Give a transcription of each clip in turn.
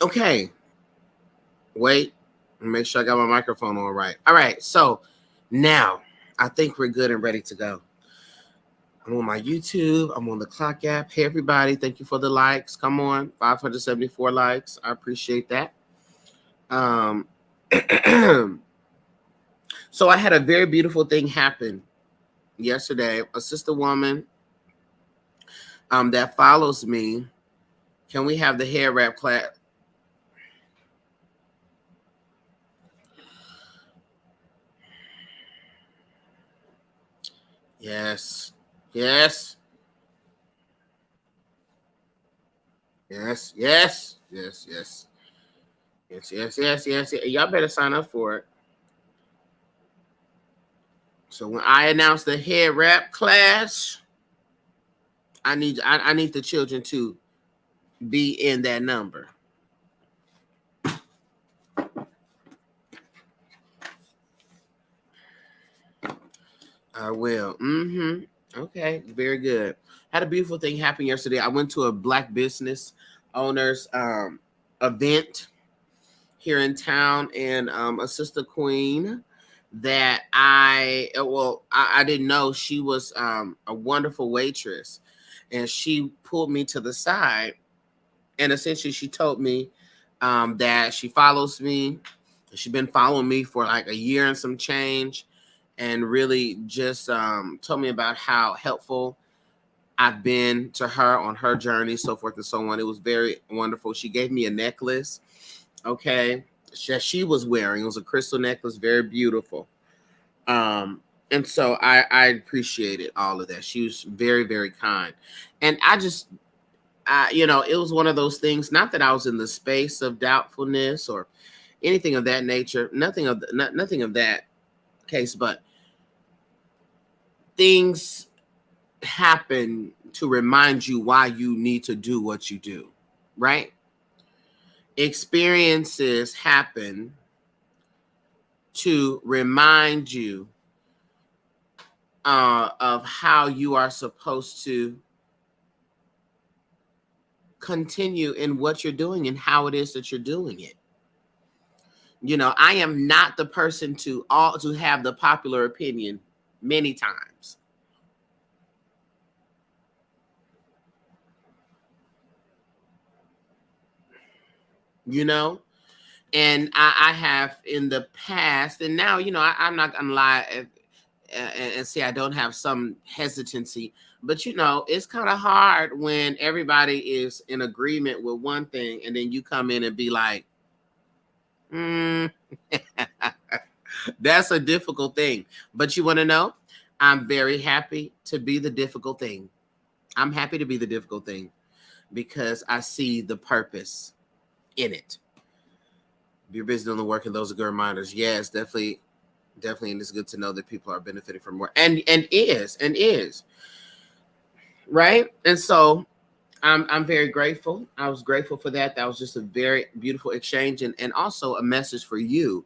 Okay. Wait. Make sure I got my microphone on right. All right. So now I think we're good and ready to go. I'm on my YouTube. I'm on the Clock app. Hey, everybody. Thank you for the likes. Come on. 574 likes. I appreciate that. Um, so I had a very beautiful thing happen yesterday. A sister woman that follows me. Can we have the hair wrap class? Yes. Yes. Yes. Yes. Yes. Yes. Yes. Yes. Yes. Yes. Yes. Y'all better sign up for it. So when I announce the hair wrap class, I need the children to be in that number. I will. Mm-hmm. Okay. Very good. Had a beautiful thing happen yesterday. I went to a black business owners event here in town, and a sister queen that I didn't know she was a wonderful waitress, and she pulled me to the side, and essentially she told me that she follows me. She's been following me for like a year and some change, and really just told me about how helpful I've been to her on her journey, so forth and so on. It was very wonderful. She gave me a necklace, okay, that she was wearing. It was a crystal necklace, very beautiful. And so I appreciated all of that. She was very, very kind. And it was one of those things, not that I was in the space of doubtfulness or anything of that nature, nothing of that case, but things happen to remind you why you need to do what you do, right? Experiences happen to remind you of how you are supposed to continue in what you're doing and how it is that you're doing it. I am not the person to have the popular opinion many times. And I have in the past, and now, I'm not gonna lie and say I don't have some hesitancy, but it's kind of hard when everybody is in agreement with one thing and then you come in and be like, that's a difficult thing. But you want to know, I'm very happy to be the difficult thing. I'm happy to be the difficult thing because I see the purpose in it. You're busy doing the work, and those are good reminders. Yes, definitely, and it's good to know that people are benefiting from more, and is right. And so I'm very grateful. I was grateful for that. That was just a very beautiful exchange, and also a message for you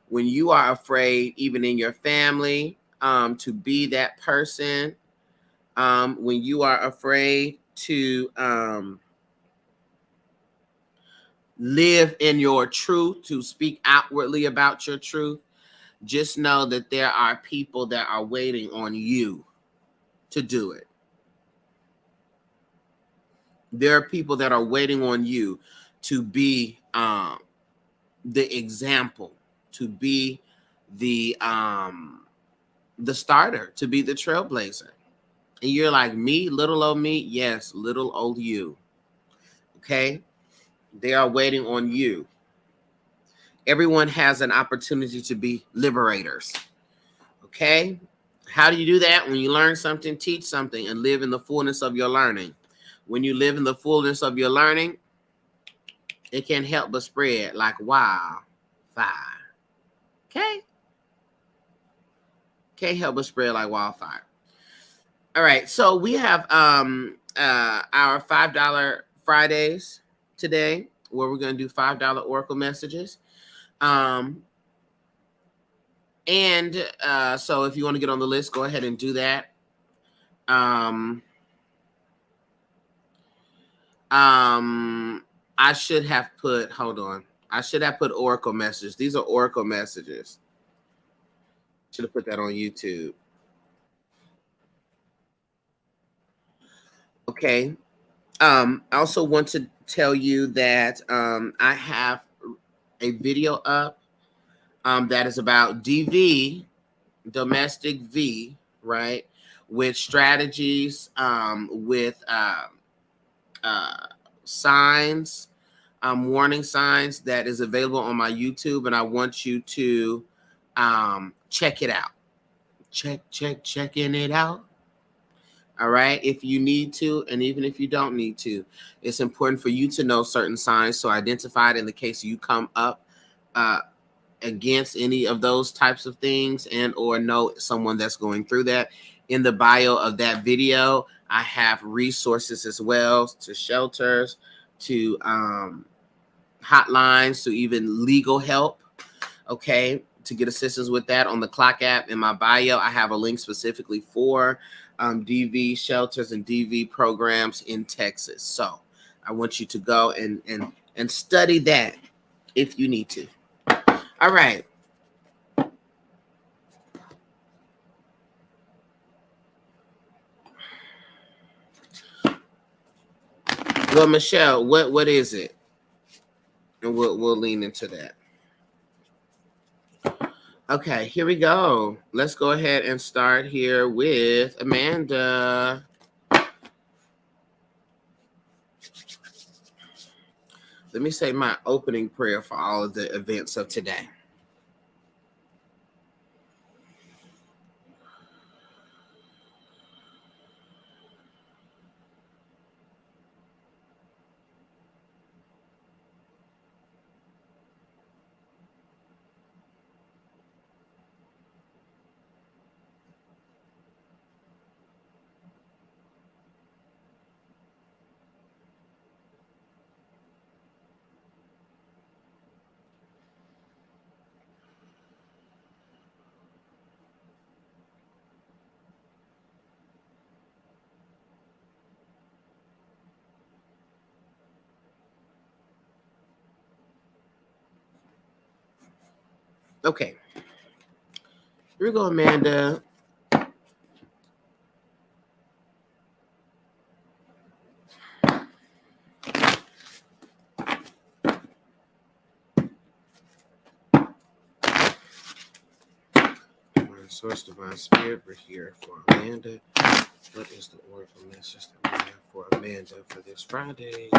when you are afraid, even in your family, to be that person. When you are afraid to live in your truth, to speak outwardly about your truth, just know that there are people that are waiting on you to do it. There are people that are waiting on you to be the example, to be the starter, to be the trailblazer. And you're like, me, little old me? Yes, little old you. Okay? They are waiting on you. Everyone has an opportunity to be liberators. Okay? How do you do that? When you learn something, teach something, and live in the fullness of your learning. When you live in the fullness of your learning, it can't help but spread like wildfire. Okay? Can't help but spread like wildfire. All right, so we have our $5 Fridays today, where we're going to do $5 Oracle messages. And so if you want to get on the list, go ahead and do that. I should have put, hold on. I should have put Oracle messages. These are Oracle messages. Should have put that on YouTube. Okay. I also want to tell you that I have a video up that is about DV, domestic V, right? With strategies, with uh, signs, warning signs that is available on my YouTube, and I want you to check it out. Checking it out. All right. If you need to, and even if you don't need to, it's important for you to know certain signs to identify it in the case you come up uh, against any of those types of things, and or know someone that's going through that. In the bio of that video, I have resources as well, to shelters, to hotlines, to even legal help. Okay, to get assistance with that. On the Clock app in my bio, I have a link specifically for DV shelters and DV programs in Texas. So I want you to go and study that if you need to. All right. Well, Michelle, what is it? And we'll lean into that. Okay, here we go. Let's go ahead and start here with Amanda. Let me say my opening prayer for all of the events of today. Okay. Here we go, Amanda. Source Divine Spirit, we're here for Amanda. What is the oracle message that we have for Amanda for this Friday?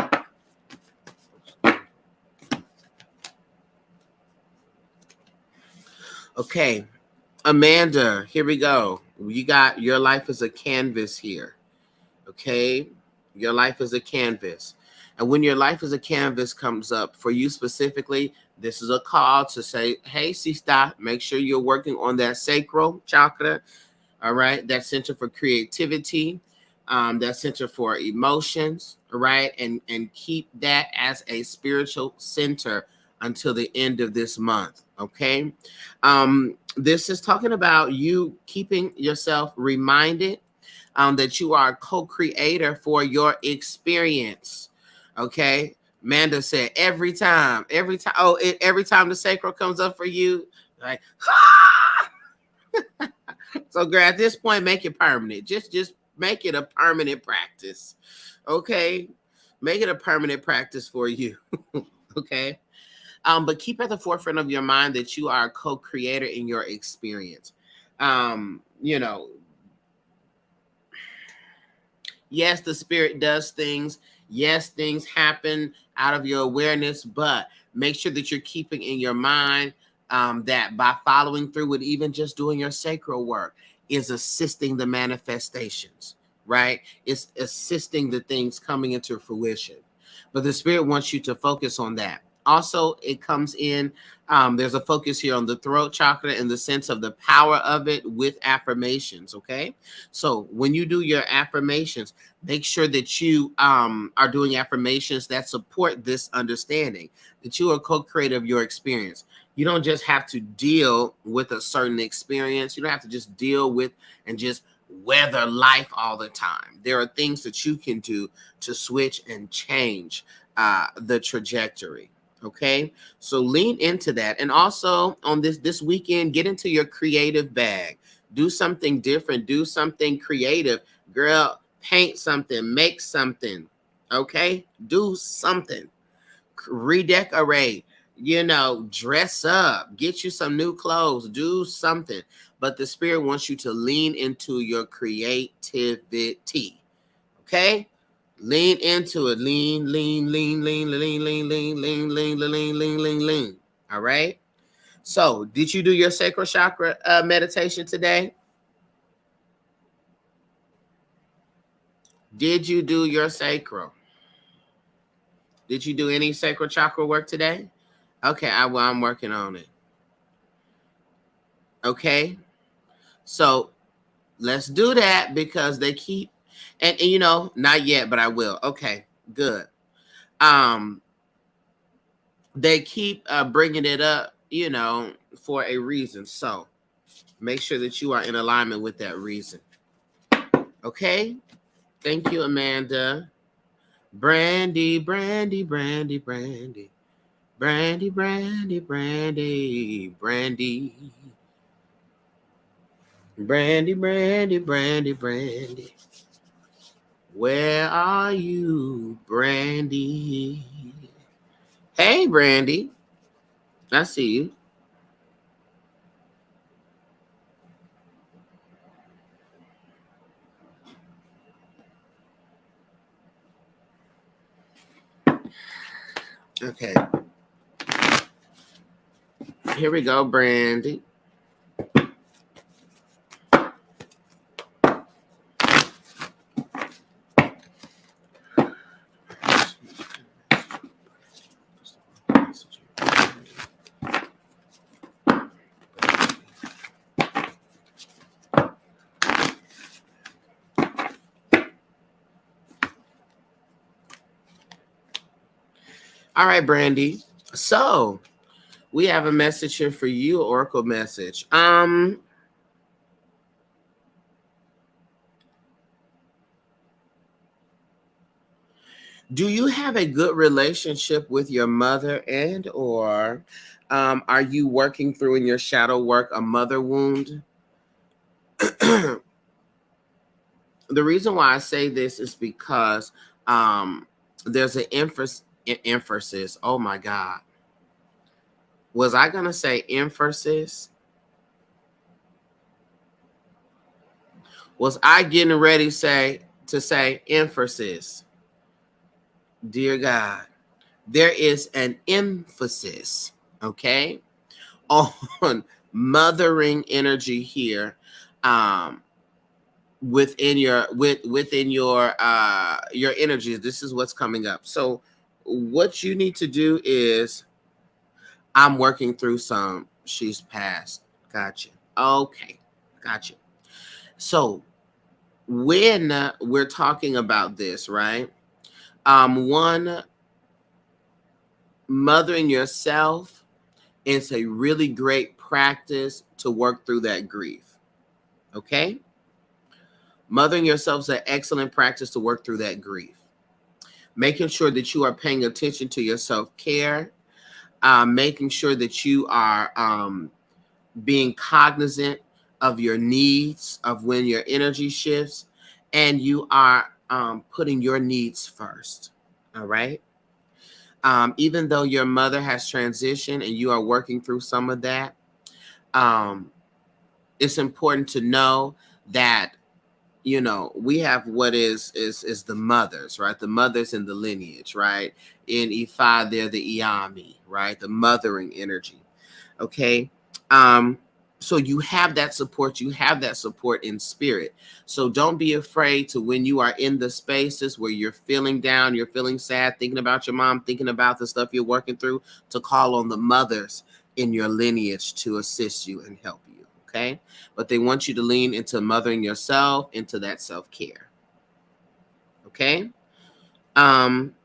Okay, Amanda, here we go. You got your life as a canvas here. Okay, your life is a canvas. And when your life as a canvas comes up for you specifically, this is a call to say, hey, sister, make sure you're working on that sacral chakra. All right, that center for creativity, that center for emotions. All right, and keep that as a spiritual center until the end of this month. Okay, this is talking about you keeping yourself reminded that you are a co-creator for your experience. Okay. Manda said every time. Oh, every time the sacral comes up for you, like, ah! So girl, at this point, make it permanent. Just make it a permanent practice. Okay. Make it a permanent practice for you. Okay. But keep at the forefront of your mind that you are a co-creator in your experience. You know, yes, the spirit does things. Yes, things happen out of your awareness, but make sure that you're keeping in your mind that by following through with even just doing your sacral work is assisting the manifestations, right? It's assisting the things coming into fruition. But the spirit wants you to focus on that. Also, it comes in, there's a focus here on the throat chakra in the sense of the power of it with affirmations, okay? So when you do your affirmations, make sure that you are doing affirmations that support this understanding, that you are co-creator of your experience. You don't just have to deal with a certain experience. You don't have to just deal with and just weather life all the time. There are things that you can do to switch and change the trajectory. Okay, so lean into that, and also on this weekend, get into your creative bag. Do something different. Do something creative, girl. Paint something. Make something. Okay, do something. Redecorate. Dress up. Get you some new clothes. Do something. But the spirit wants you to lean into your creativity. Okay? Lean into it. Lean, lean, lean, lean, lean, lean, lean, lean, lean, lean, lean, lean, lean. All right? So, did you do your sacral chakra meditation today? Did you do your sacral? Did you do any sacral chakra work today? Okay, I'm working on it. Okay? So, let's do that because they keep, and not yet, but I will. Okay, good. They keep bringing it up, for a reason. So make sure that you are in alignment with that reason. Okay. Thank you, Amanda. Brandy, Brandy, Brandy, Brandy, Brandy, Brandy, Brandy, Brandy, Brandy, Brandy, Brandy, Brandy. Where are you, Brandy? Hey, Brandy. I see you. Okay. Here we go, Brandy. All right, Brandy. So we have a message here for you, Oracle message. Do you have a good relationship with your mother, and or are you working through in your shadow work a mother wound? The reason why I say this is because there's an emphasis. Oh my God. Was I going to say emphasis? Was I getting ready to say emphasis? Dear God, there is an emphasis, okay, on mothering energy here, within your energies. This is what's coming up. So what you need to do is, I'm working through some. She's passed. Gotcha. Okay, gotcha. So when we're talking about this, right? One, mothering yourself is a really great practice to work through that grief. Okay? Mothering yourself is an excellent practice to work through that grief. Making sure that you are paying attention to your self-care, making sure that you are being cognizant of your needs, of when your energy shifts, and you are putting your needs first. All right? Even though your mother has transitioned and you are working through some of that, it's important to know that we have what is the mothers, right? The mothers in the lineage, right? In Ifa, they're the Iyami, right? The mothering energy. Okay. So you have that support. You have that support in spirit. So don't be afraid to, when you are in the spaces where you're feeling down, you're feeling sad, thinking about your mom, thinking about the stuff you're working through, to call on the mothers in your lineage to assist you and help you. Okay. But they want you to lean into mothering yourself, into that self-care. Okay. Um,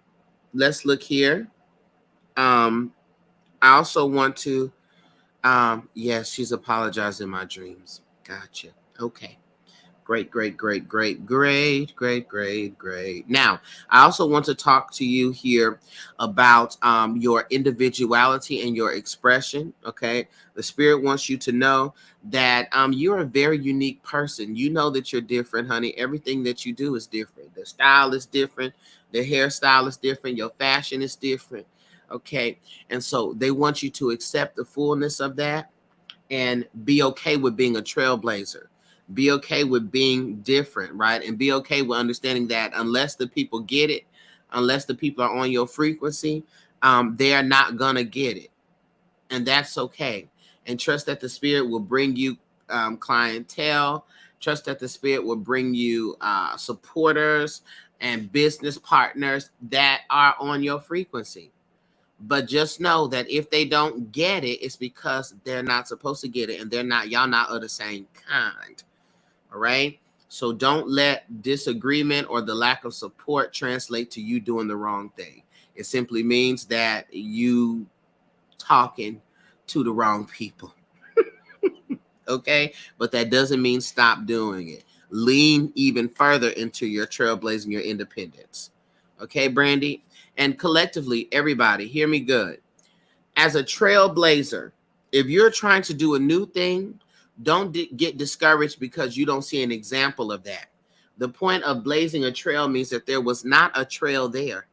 let's look here. I also want to, yes, she's apologized in my dreams. Gotcha. Okay. Great, great, great, great, great, great, great, great. Now, I also want to talk to you here about your individuality and your expression. Okay. The spirit wants you to know that you're a very unique person. You know that you're different, honey. Everything that you do is different. The style is different. The hairstyle is different. Your fashion is different. Okay. And so they want you to accept the fullness of that and be okay with being a trailblazer. Be okay with being different, right? And be okay with understanding that unless the people get it, unless the people are on your frequency, they are not gonna get it, and that's okay. And trust that the spirit will bring you clientele. Trust that the spirit will bring you supporters and business partners that are on your frequency. But just know that if they don't get it, it's because they're not supposed to get it, and y'all not of the same kind. All right. So don't let disagreement or the lack of support translate to you doing the wrong thing. It simply means that you talking to the wrong people. Okay. But that doesn't mean stop doing it. Lean even further into your trailblazing, your independence. Okay, Brandy? And collectively, everybody, hear me good. As a trailblazer, if you're trying to do a new thing, don't get discouraged because you don't see an example of that. The point of blazing a trail means that there was not a trail there.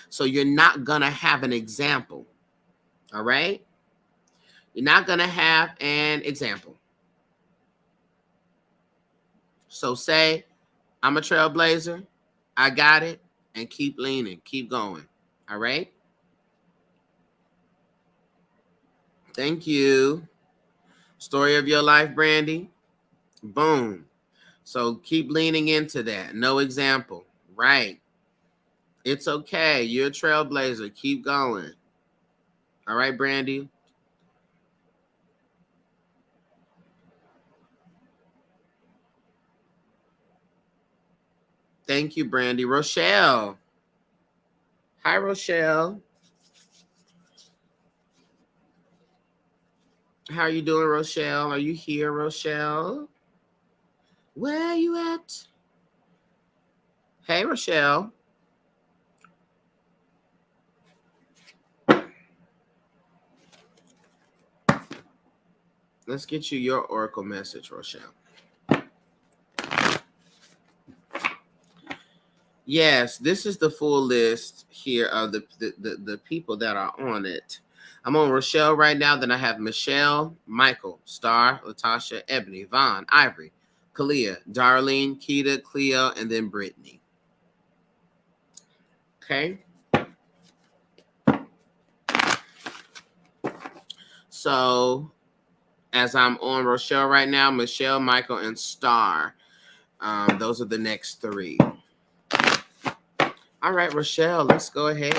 So you're not going to have an example. All right? You're not going to have an example. So say, I'm a trailblazer. I got it. And keep leaning. Keep going. All right? Thank you. Story of your life, Brandy. Boom. So keep leaning into that. No example. Right. It's okay. You're a trailblazer. Keep going. All right, Brandy. Thank you, Brandy. Rochelle. Hi, Rochelle. How are you doing, Rochelle? Are you here, Rochelle? Where are you at? Hey, Rochelle. Let's get you your oracle message, Rochelle. Yes, this is the full list here of the people that are on it. I'm on Rochelle right now. Then I have Michelle, Michael, Star, Latasha, Ebony, Vaughn, Ivory, Kalia, Darlene, Keita, Cleo, and then Brittany. Okay. So as I'm on Rochelle right now, Michelle, Michael, and Star. Those are the next three. All right, Rochelle, let's go ahead.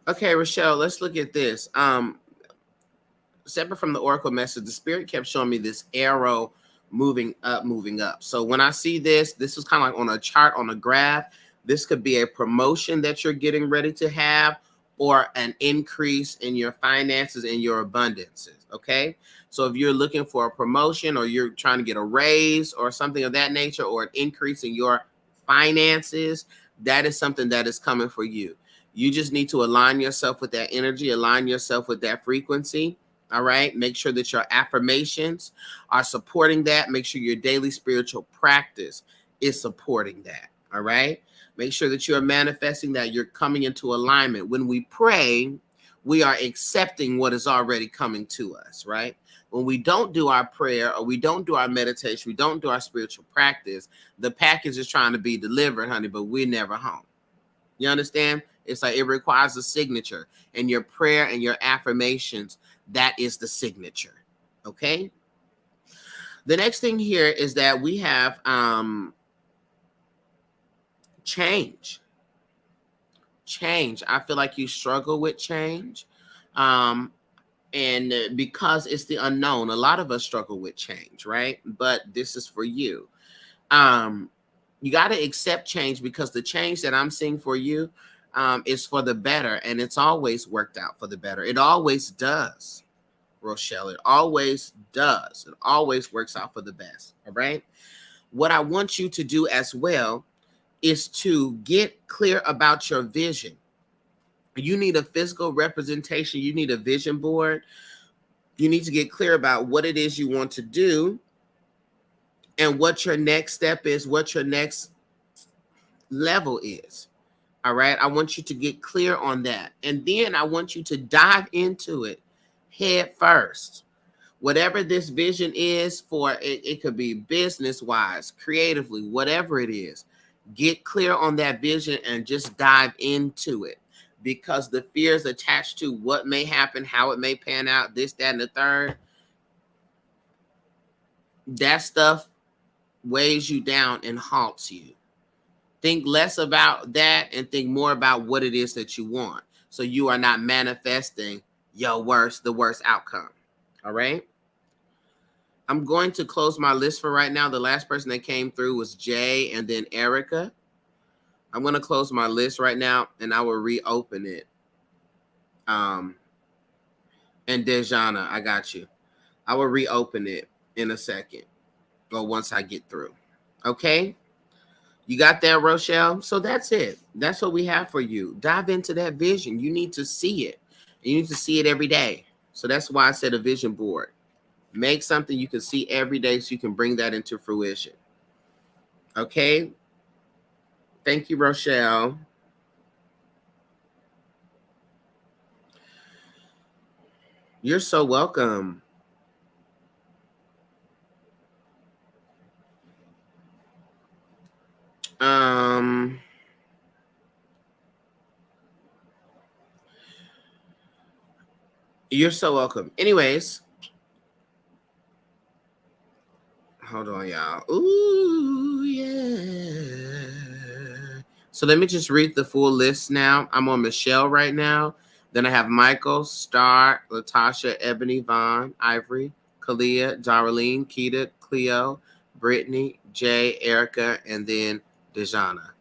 Okay, Rochelle, let's look at this. Separate from the oracle message, the spirit kept showing me this arrow moving up, moving up. So when I see this was kind of like on a chart, on a graph. This could be a promotion that you're getting ready to have, or an increase in your finances and your abundances. Okay. So if you're looking for a promotion, or you're trying to get a raise or something of that nature, or an increase in your finances, that is something that is coming for you. You just need to align yourself with that energy, align yourself with that frequency. All right. Make sure that your affirmations are supporting that. Make sure your daily spiritual practice is supporting that. All right. Make sure that you're manifesting that, you're coming into alignment. When we pray, we are accepting what is already coming to us, right? When we don't do our prayer, or we don't do our meditation, we don't do our spiritual practice, the package is trying to be delivered, honey, but we're never home. You understand? It's like it requires a signature, and your prayer and your affirmations, that is the signature. Okay. The next thing here is that we have change. I feel like you struggle with change. And because it's the unknown, a lot of us struggle with change, right? But this is for you. You got to accept change, because the change that I'm seeing for you is for the better, and it's always worked out for the better. It always does, Rochelle. It always does. It always works out for the best. All right. What I want you to do as well is to get clear about your vision. You need a physical representation. You need a vision board. You need to get clear about what it is you want to do and what your next step is, what your next level is. All right. I want you to get clear on that. And then I want you to dive into it head first. Whatever this vision is for, it could be business wise, creatively, whatever it is, get clear on that vision and just dive into it, because the fears attached to what may happen, how it may pan out, this, that, and the third, that stuff weighs you down and halts you. Think less about that and think more about what it is that you want, so you are not manifesting the worst outcome. All right. I'm going to close my list for right now. The last person that came through was Jay and then Erica. I'm going to close my list right now and I will reopen it. And Dejana, I got you. I will reopen it in a second, or once I get through. Okay? You got that, Rochelle? So that's it. That's what we have for you. Dive into that vision. You need to see it. You need to see it every day. So that's why I said a vision board. Make something you can see every day so you can bring that into fruition. Okay? Thank you, Rochelle. You're so welcome. You're so welcome. Anyways, hold on, y'all. Ooh, yeah. So let me just read the full list now. I'm on Michelle right now. Then I have Michael, Star, Latasha, Ebony, Vaughn, Ivory, Kalia, Darlene, Keita, Cleo, Brittany, Jay, Erica, and then Dejana.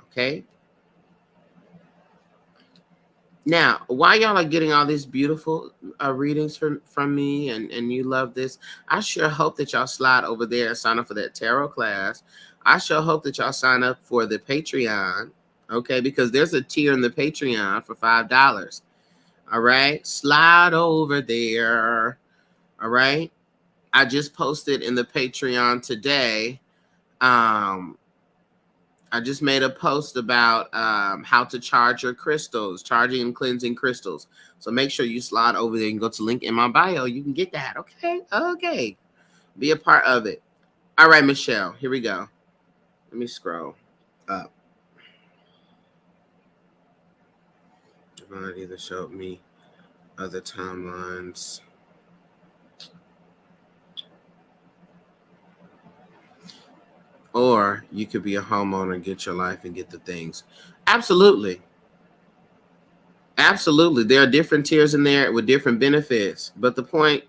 Okay? Now, while y'all are getting all these beautiful readings from me and you love this, I sure hope that y'all slide over there and sign up for that tarot class. I sure hope that y'all sign up for the Patreon, okay? Because there's a tier in the Patreon for $5. All right? Slide over there. All right? I just posted in the Patreon today. I just made a post about how to charge your crystals, charging and cleansing crystals. So make sure you slide over there. You can go to link in my bio. You can get that. Okay. Okay. Be a part of it. All right, Michelle. Here we go. Let me scroll up. Divine either showed me other timelines. Or you could be a homeowner, get your life and get the things. Absolutely. Absolutely. There are different tiers in there with different benefits. But the point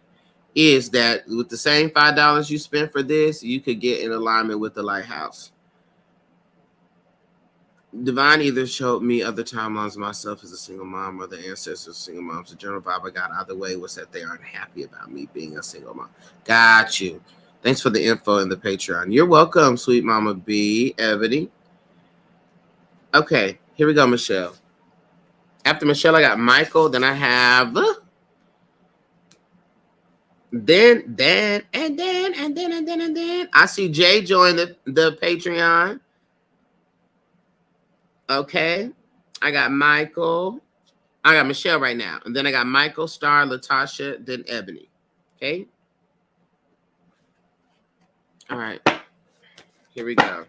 is that with the same $5 you spent for this, you could get in alignment with the lighthouse. Divine either showed me other timelines myself as a single mom or the ancestors single moms. The general vibe I got either way was that they aren't happy about me being a single mom. Got you. Thanks for the info in the Patreon. You're welcome, sweet mama B, Ebony. Okay, here we go, Michelle. After Michelle, I got Michael. Then I have then I see Jay join the Patreon. Okay. I got Michael. I got Michelle right now. And then I got Michael, Star, Latasha, then Ebony. Okay. All right. Here we go.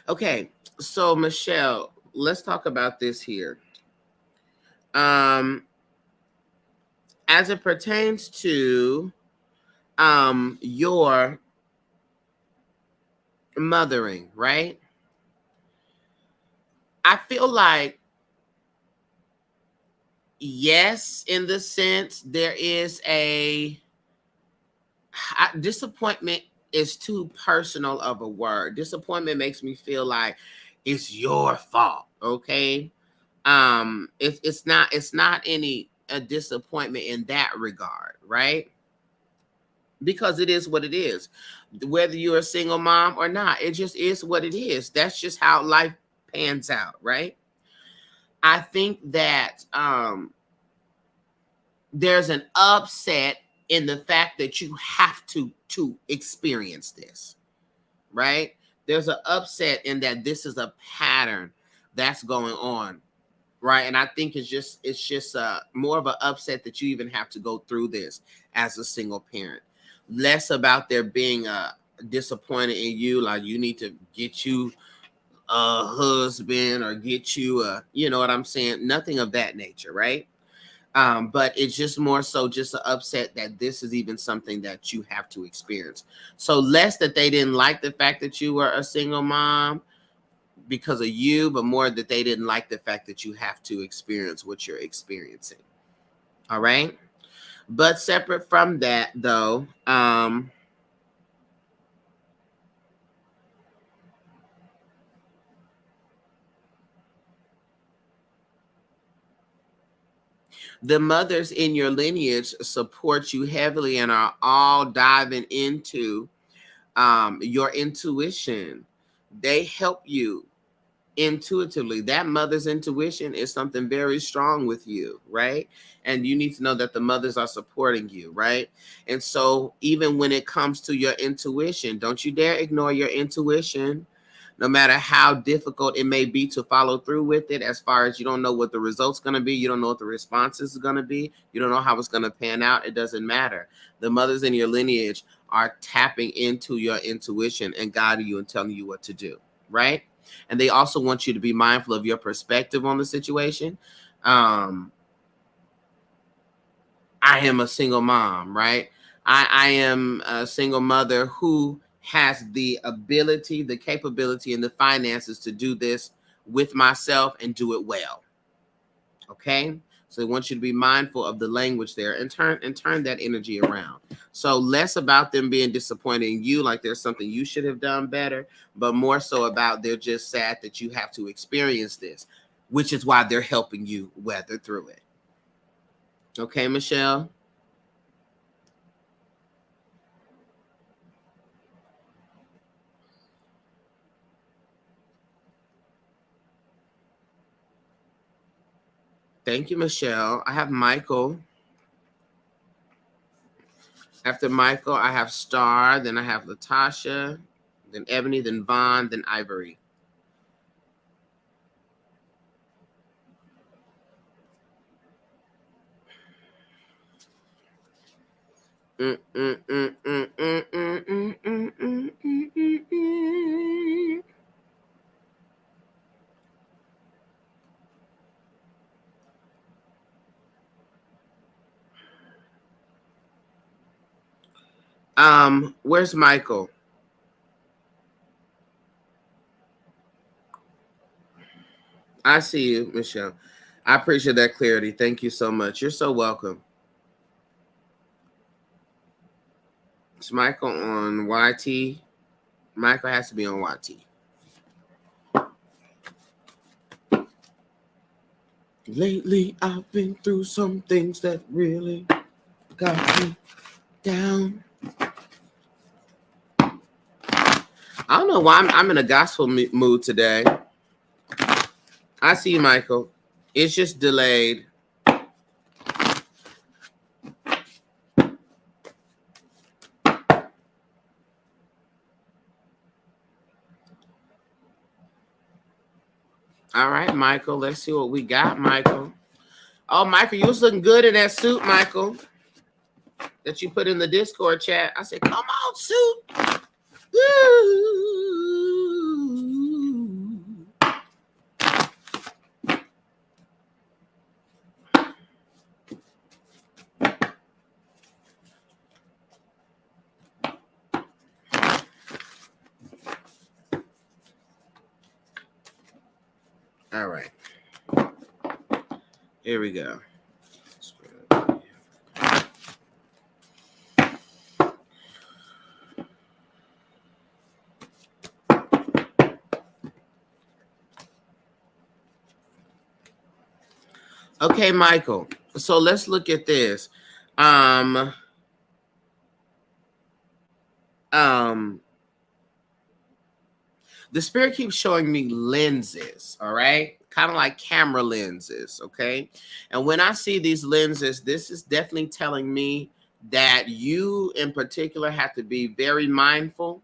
Okay, so Michelle, let's talk about this here. Um, as it pertains to your mothering, right? I feel like yes, in the sense there is a disappointment is too personal of a word. Disappointment makes me feel like it's your fault. Okay. It's not any a disappointment in that regard, right? Because it is what it is. Whether you're a single mom or not, it just is what it is. That's just how life pans out, right? I think that there's an upset in the fact that you have to experience this, right? There's an upset in that this is a pattern that's going on, right? And I think it's just more of an upset that you even have to go through this as a single parent. Less about there being disappointed in you, like you need to get you a husband or get you a, you know what I'm saying? Nothing of that nature, right? But it's just more so just an upset that this is even something that you have to experience. So less that they didn't like the fact that you were a single mom because of you, but more that they didn't like the fact that you have to experience what you're experiencing. All right. But separate from that, though, the mothers in your lineage support you heavily and are all diving into your intuition. They help you intuitively. That mother's intuition is something very strong with you, right? And you need to know that the mothers are supporting you, right? And so even when it comes to your intuition, don't you dare ignore your intuition, no matter how difficult it may be to follow through with it. As far as you don't know what the result's going to be, you don't know what the response is going to be, you don't know how it's going to pan out. It doesn't matter. The mothers in your lineage are tapping into your intuition and guiding you and telling you what to do, right? And they also want you to be mindful of your perspective on the situation. Um, I am a single mom, right? I am a single mother who has the ability, the capability, and the finances to do this with myself and do it well. Okay. So I want you to be mindful of the language there and turn that energy around. So less about them being disappointed in you, like there's something you should have done better, but more so about they're just sad that you have to experience this, which is why they're helping you weather through it. Okay, Michelle? Thank you, Michelle. I have Michael. After Michael, I have Star. Then I have Latasha. Then Ebony. Then Vaughn. Then Ivory. Where's Michael? I see you, Michelle. I appreciate that clarity. Thank you so much. You're so welcome. Is Michael on YT? Michael has to be on YT. Lately, I've been through some things that really got me down. I don't know why I'm in a gospel mood today. I see you, Michael. It's just delayed. All right, Michael. Let's see what we got, Michael. Oh, Michael, you was looking good in that suit, Michael, that you put in the Discord chat. I said, come on, suit. Woo. All right. Here we go. Okay, Michael. So let's look at this. Um, the spirit keeps showing me lenses, all right? Kind of like camera lenses, okay? And when I see these lenses, this is definitely telling me that you in particular have to be very mindful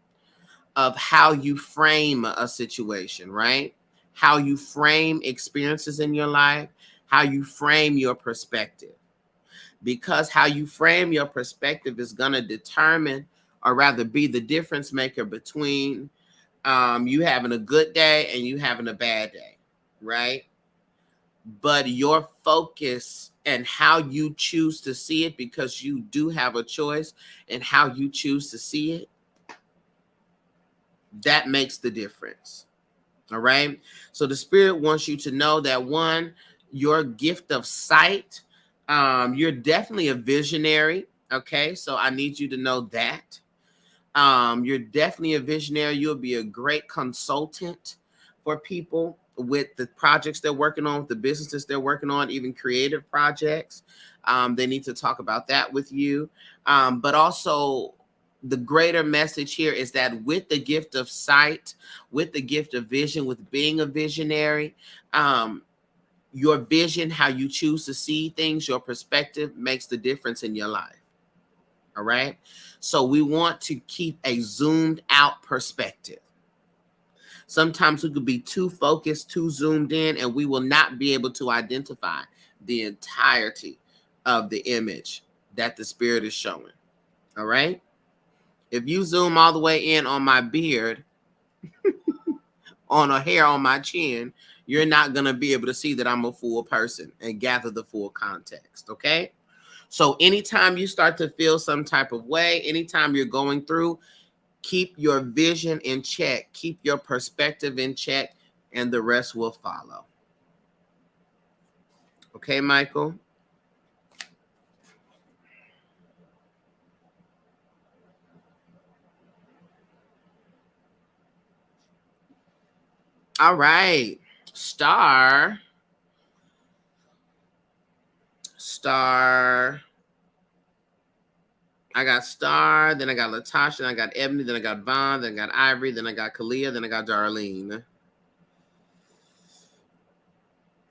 of how you frame a situation, right? How you frame experiences in your life, how you frame your perspective. Because how you frame your perspective is going to determine, or rather be the difference maker between you having a good day and you having a bad day, right? But your focus and how you choose to see it, because you do have a choice in how you choose to see it, that makes the difference. All right. So the spirit wants you to know that, one, your gift of sight, you're definitely a visionary. Okay. So I need you to know that. You're definitely a visionary. You'll be a great consultant for people with the projects they're working on, with the businesses they're working on, even creative projects. They need to talk about that with you. But also, the greater message here is that with the gift of sight, with the gift of vision, with being a visionary, your vision, how you choose to see things, your perspective makes the difference in your life. All right. So we want to keep a zoomed out perspective. Sometimes we could be too focused, too zoomed in, and we will not be able to identify the entirety of the image that the spirit is showing. All right. If you zoom all the way in on my beard, on a hair on my chin, you're not going to be able to see that I'm a full person and gather the full context. Okay. So anytime you start to feel some type of way, anytime you're going through, keep your vision in check, keep your perspective in check, and the rest will follow. Okay, Michael? All right. Star. I got Star, then I got Latasha, then I got Ebony, then I got Vaughn, then I got Ivory, then I got Kalia, then I got Darlene.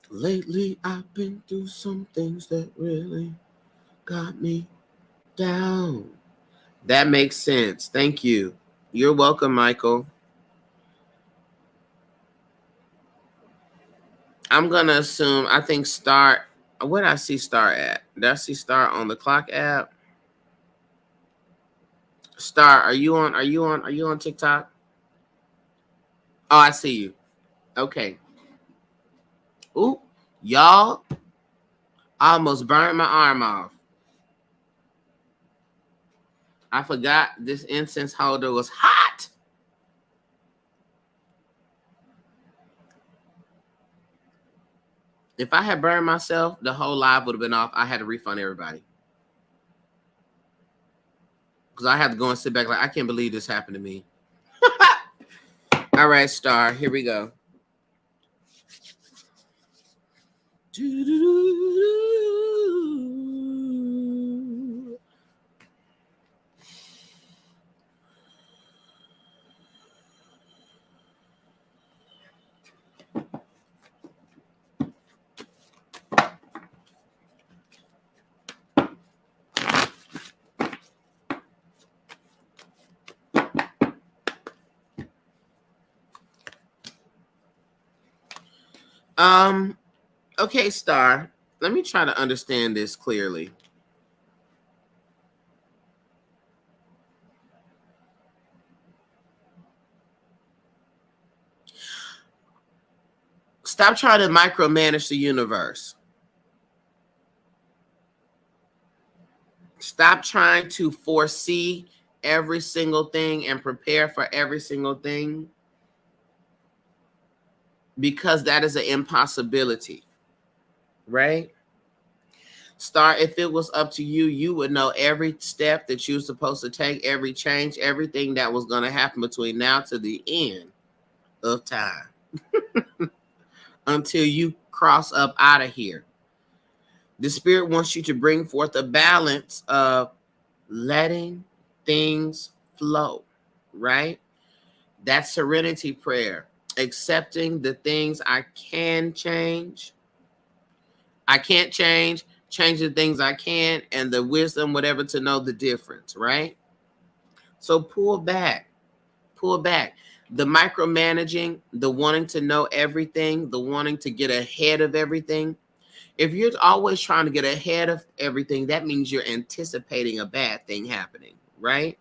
Lately, I've been through some things that really got me down. That makes sense. Thank you. You're welcome, Michael. I'm going to assume, I think Star, where did I see Star at? Did I see Star on the clock app? Star, are you on TikTok? Oh, I see you. Okay. Ooh, y'all, I almost burned my arm off. I forgot this incense holder was hot. If I had burned myself, the whole live would have been off. I had to refund everybody. Because I had to go and sit back like, I can't believe this happened to me. All right, Star, here we go. Okay, Star, let me try to understand this clearly. Stop trying to micromanage the universe. Stop trying to foresee every single thing and prepare for every single thing. because that is an impossibility, right? Star, if it was up to you, you would know every step that you were supposed to take, every change, everything that was going to happen between now to the end of time until you cross up out of here. The Spirit wants you to bring forth a balance of letting things flow, right? That's serenity prayer. Accepting the things I can change. I can't change the things I can, and the wisdom, whatever, to know the difference, right? So pull back, pull back. The micromanaging, the wanting to know everything, the wanting to get ahead of everything. If you're always trying to get ahead of everything, that means you're anticipating a bad thing happening, right?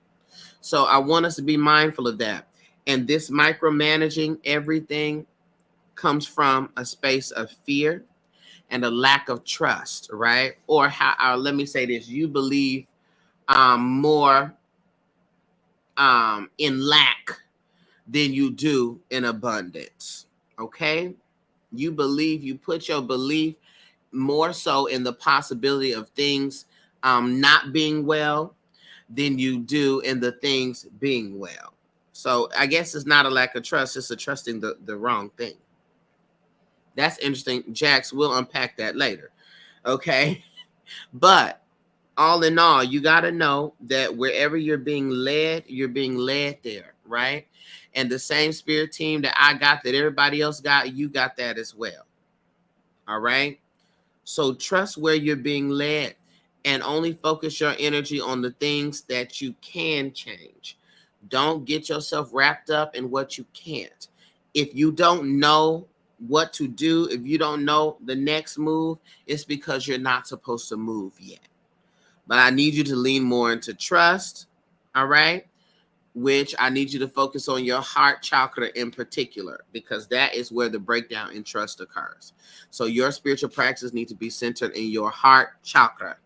So I want us to be mindful of that. And this micromanaging everything comes from a space of fear and a lack of trust, right? Or how? Let me say this: you believe more in lack than you do in abundance. Okay, you put your belief more so in the possibility of things not being well than you do in the things being well. So I guess it's not a lack of trust; it's a trusting the wrong thing. That's interesting, Jax. We'll unpack that later. Okay, but all in all, you got to know that wherever you're being led there, right? And the same spirit team that I got, that everybody else got, you got that as well. All right. So trust where you're being led and only focus your energy on the things that you can change. Don't get yourself wrapped up in what you can't. If you don't know what to do, if you don't know the next move, it's because you're not supposed to move yet. But I need you to lean more into trust, all right? Which I need you to focus on your heart chakra in particular, because that is where the breakdown in trust occurs. So your spiritual practices need to be centered in your heart chakra,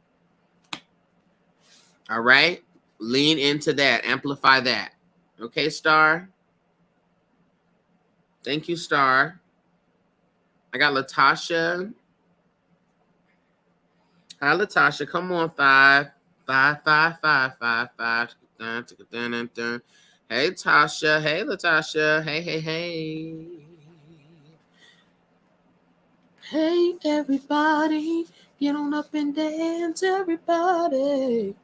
all right? Lean into that, amplify that. Okay, Star? Thank you, Star. I got Latasha. Hi, Latasha. Come on, five. Five, five, five, five, five. Dun, dun, dun, dun, dun. Hey, Tasha. Hey, Latasha. Hey, hey, hey. Hey, everybody. Get on up and dance, everybody.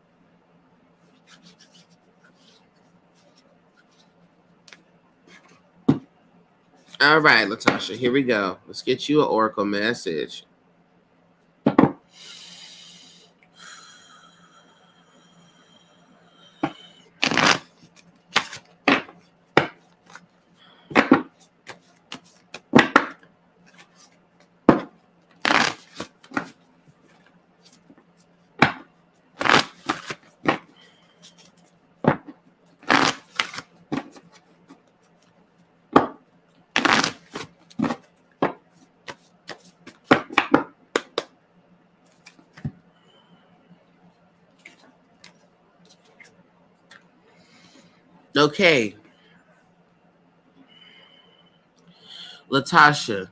All right, Latasha. Here we go. Let's get you an oracle message. Okay. Latasha.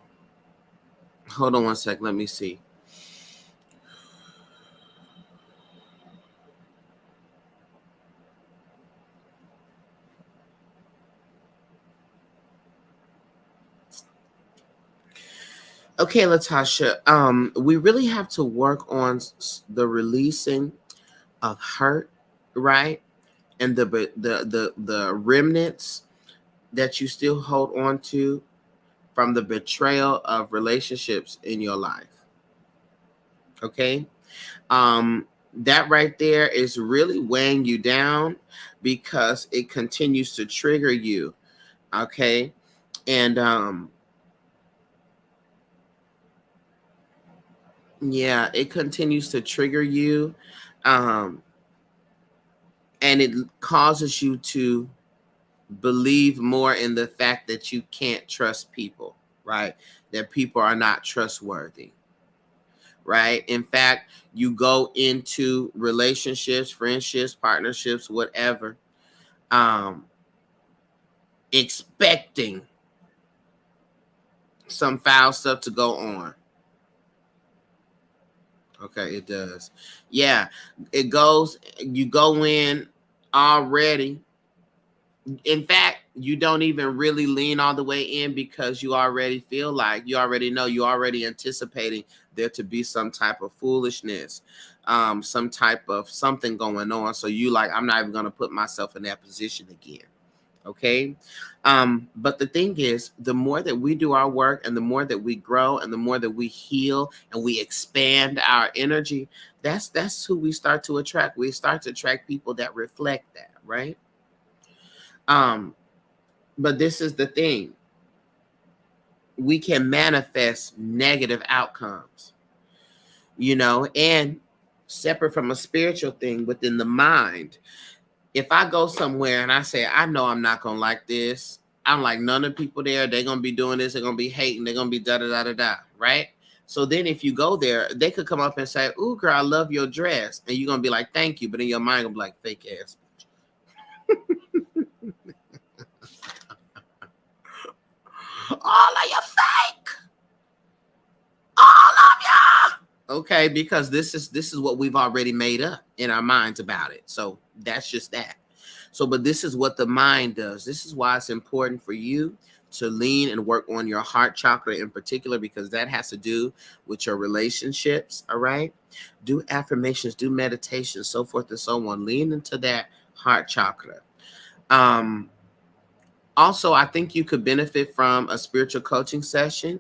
Hold on one sec. Let me see. Okay, Latasha. We really have to work on the releasing of hurt, right? And the remnants that you still hold on to from the betrayal of relationships in your life. Okay? That right there is really weighing you down because it continues to trigger you. Okay? And yeah, it continues to trigger you. Um and it causes you to believe more in the fact that you can't trust people, right? That people are not trustworthy, right? In fact, you go into relationships, friendships, partnerships, whatever, um, expecting some foul stuff to go on. Okay, it does. Yeah, it goes. You go in already. In fact, you don't even really lean all the way in because you already feel like you already know, you already anticipating there to be some type of foolishness, some type of something going on. So you like, I'm not even going to put myself in that position again. Okay. But the thing is, the more that we do our work and the more that we grow and the more that we heal and we expand our energy, that's who we start to attract. We start to attract people that reflect that, right? Um, but this is the thing. We can manifest negative outcomes, and separate from a spiritual thing within the mind. If I go somewhere and I say, I know I'm not going to like this, I'm like, none of the people there, they're going to be doing this, they're going to be hating, they're going to be da-da-da-da-da, right? So then if you go there, they could come up and say, ooh, girl, I love your dress. And you're going to be like, thank you. But in your mind, you'll be like, fake ass. All of you fake. All of you. Okay, because this is what we've already made up in our minds about it. So that's just that. So, but this is what the mind does. This is why it's important for you to lean and work on your heart chakra in particular, because that has to do with your relationships. All right. Do affirmations, do meditation, so forth and so on. Lean into that heart chakra. Also, I think you could benefit from a spiritual coaching session,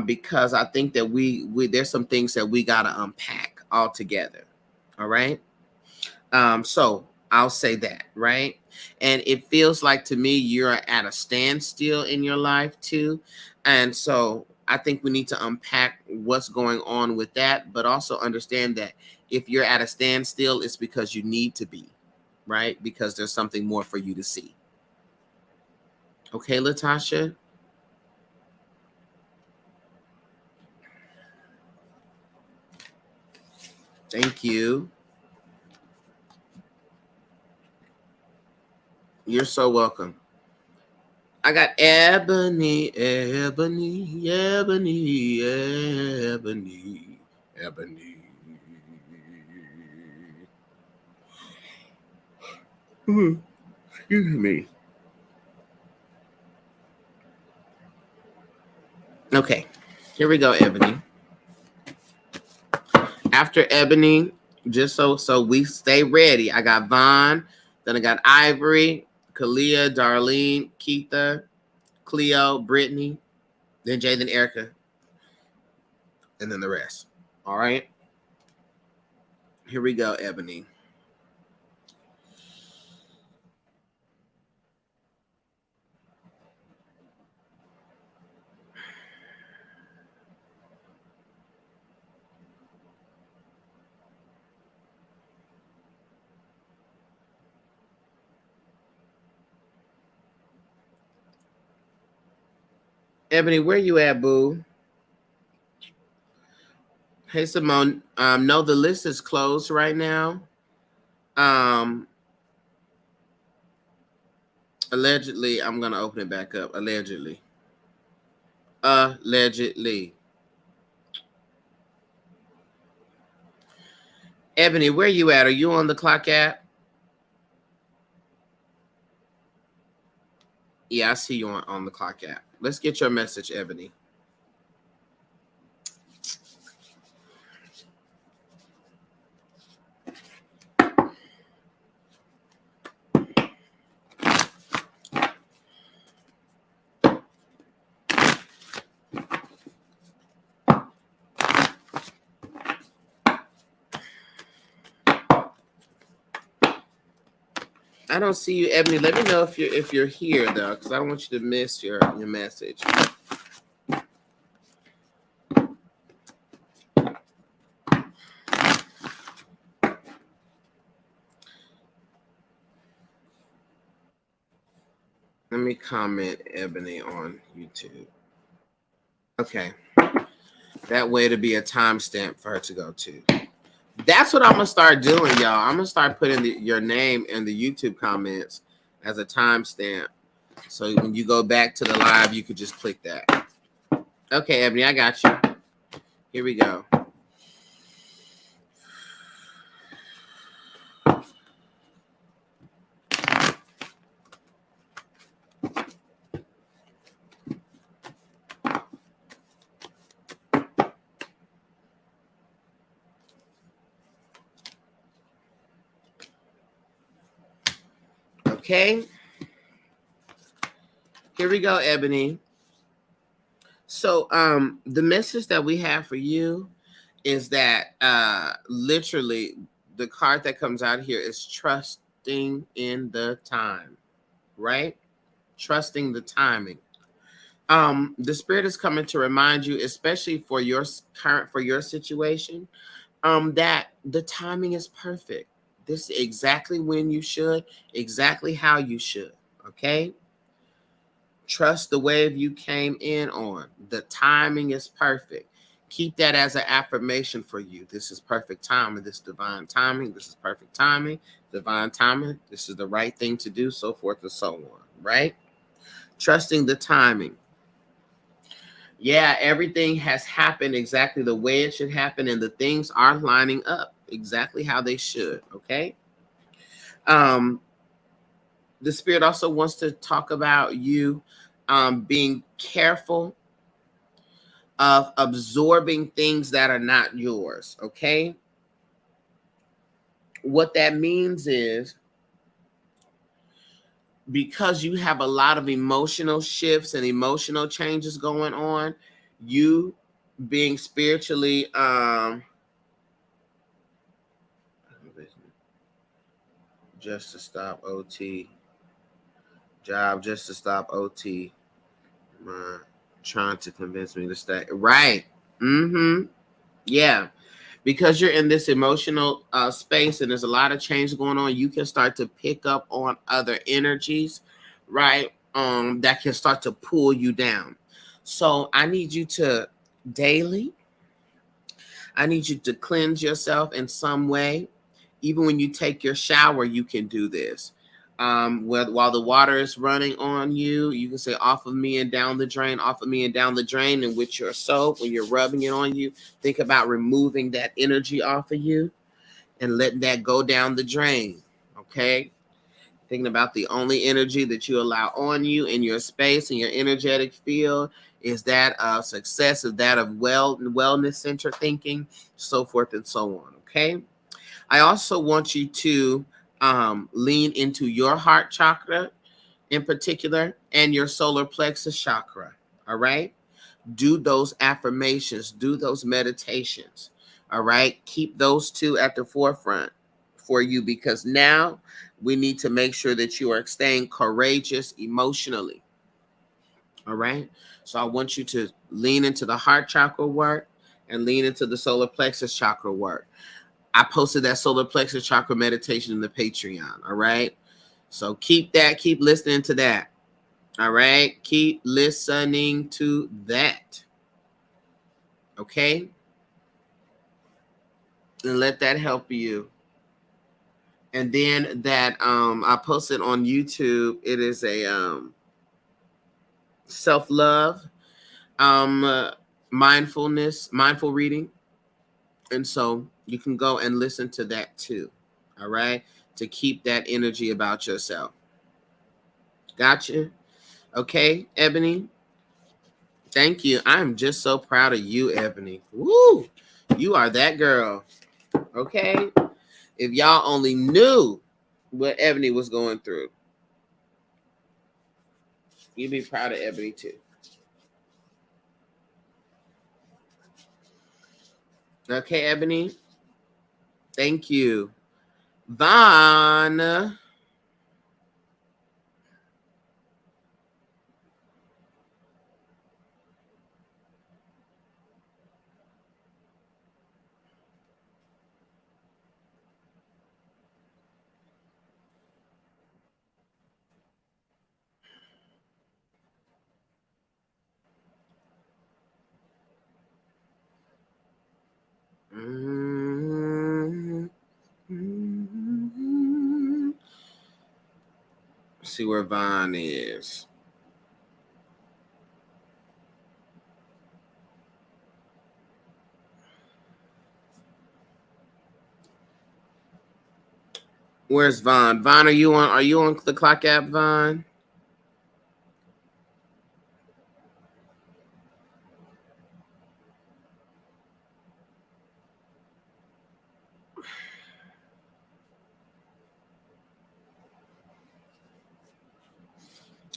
because I think that we there's some things that we got to unpack all together. All right. So I'll say that, right? And it feels like to me you're at a standstill in your life too. And so I think we need to unpack what's going on with that, but also understand that if you're at a standstill, it's because you need to be, right? Because there's something more for you to see. Okay, Latasha? Thank you. You're so welcome. I got Ebony, Ebony, Ebony, Ebony, Ebony. Excuse me. Okay, here we go, Ebony. After Ebony, just so we stay ready, I got Vaughn, then I got Ivory, Kalia, Darlene, Keitha, Cleo, Brittany, then Jay, then Erica, and then the rest. All right. Here we go, Ebony. Ebony, where you at, boo? Hey, Simone. No, the list is closed right now. Allegedly, I'm gonna open it back up. Allegedly. Ebony, where you at? Are you on the clock app? Yeah, I see you on the clock app. Let's get your message, Ebony. I don't see you, Ebony. Let me know if you're here though, because I don't want you to miss your message. Let me comment Ebony on YouTube. Okay. That way to be a timestamp for her to go to. That's what I'm gonna start doing, y'all. I'm gonna start putting your name in the YouTube comments as a timestamp. So when you go back to the live, you could just click that. Okay, Ebony, I got you. Here we go. Okay. Here we go, Ebony. So the message that we have for you is that literally the card that comes out here is trusting in the time, right? Trusting the timing. The spirit is coming to remind you, especially for your current, for your situation, that the timing is perfect. This is exactly when you should, exactly how you should. Okay. Trust the wave you came in on. The timing is perfect. Keep that as an affirmation for you. This is perfect timing. This is divine timing. This is perfect timing. Divine timing. This is the right thing to do, so forth and so on. Right? Trusting the timing. Yeah, everything has happened exactly the way it should happen, and the things are lining up exactly how they should. Okay. Um, the spirit also wants to talk about you being careful of absorbing things that are not yours. Okay. What that means is, because you have a lot of emotional shifts and emotional changes going on, you being spiritually just to stop OT job, just to stop OT, trying to convince me to stay. Right. Mm-hmm. Yeah. Because you're in this emotional space and there's a lot of change going on, you can start to pick up on other energies, right? That can start to pull you down. So I need you to daily, I need you to cleanse yourself in some way. Even when you take your shower, you can do this. While the water is running on you, you can say, off of me and down the drain, off of me and down the drain. And with your soap, when you're rubbing it on you, think about removing that energy off of you and letting that go down the drain. Okay? Thinking about the only energy that you allow on you in your space and your energetic field is that of success, is that of wellness center thinking, so forth and so on. Okay. I also want you to lean into your heart chakra in particular and your solar plexus chakra. All right. Do those affirmations, do those meditations. All right. Keep those two at the forefront for you, because now we need to make sure that you are staying courageous emotionally. All right. So I want you to lean into the heart chakra work and lean into the solar plexus chakra work. I posted that solar plexus chakra meditation in the Patreon. All right. So keep listening to that. All right. Keep listening to that. Okay. And let that help you. And then that I posted on YouTube. It is a self-love, mindful reading. And so you can go and listen to that too. All right. To keep that energy about yourself. Gotcha. Okay, Ebony. Thank you. I'm just so proud of you, Ebony. Woo! You are that girl. Okay. If y'all only knew what Ebony was going through, you'd be proud of Ebony too. Okay, Ebony. Thank you. Vaughn. See where Vaughn is. Where's Vaughn? Vaughn, are you on the clock app, Vaughn?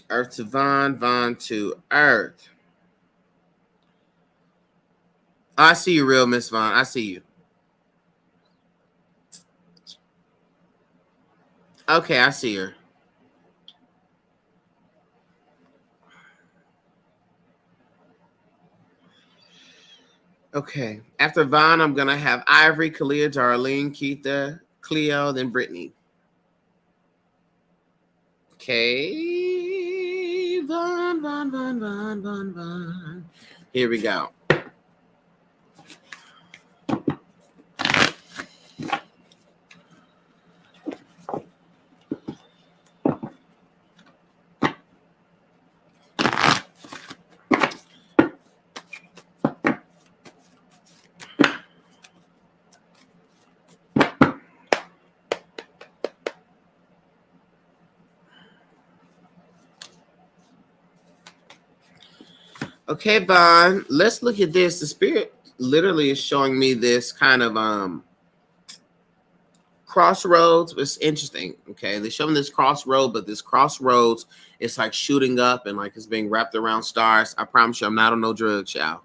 Earth to Vaughn, Vaughn to Earth. I see you, real Miss Vaughn. I see you. Okay, I see her. Okay. After Vaughn, I'm gonna have Ivory, Kalia, Darlene, Keitha, Cleo, then Brittany. Okay. Vaughn, Vaughn, Vaughn, Vaughn, Vaughn, Vaughn. Here we go. Okay, Vaughn, let's look at this. The spirit literally is showing me this kind of crossroads. It's interesting. Okay, they're showing this crossroad, but this crossroads is like shooting up and like it's being wrapped around stars. I promise you, I'm not on no drugs, y'all.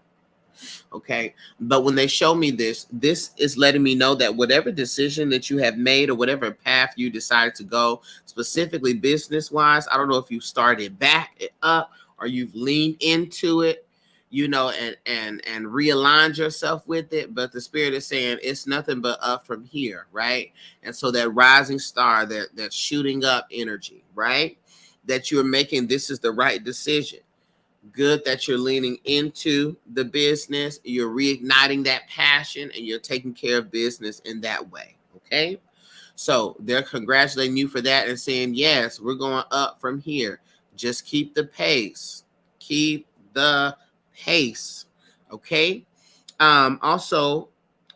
Okay, but when they show me this is letting me know that whatever decision that you have made or whatever path you decided to go, specifically business wise, I don't know if you started back up or you've leaned into it, you know, and realigned yourself with it, but the spirit is saying it's nothing but up from here, right? And so that rising star, that shooting up energy, right, that you're making, this is the right decision. Good that you're leaning into the business, you're reigniting that passion, and you're taking care of business in that way. Okay, so they're congratulating you for that and saying, yes, we're going up from here. Just keep the pace. Keep the pace. Okay. Also,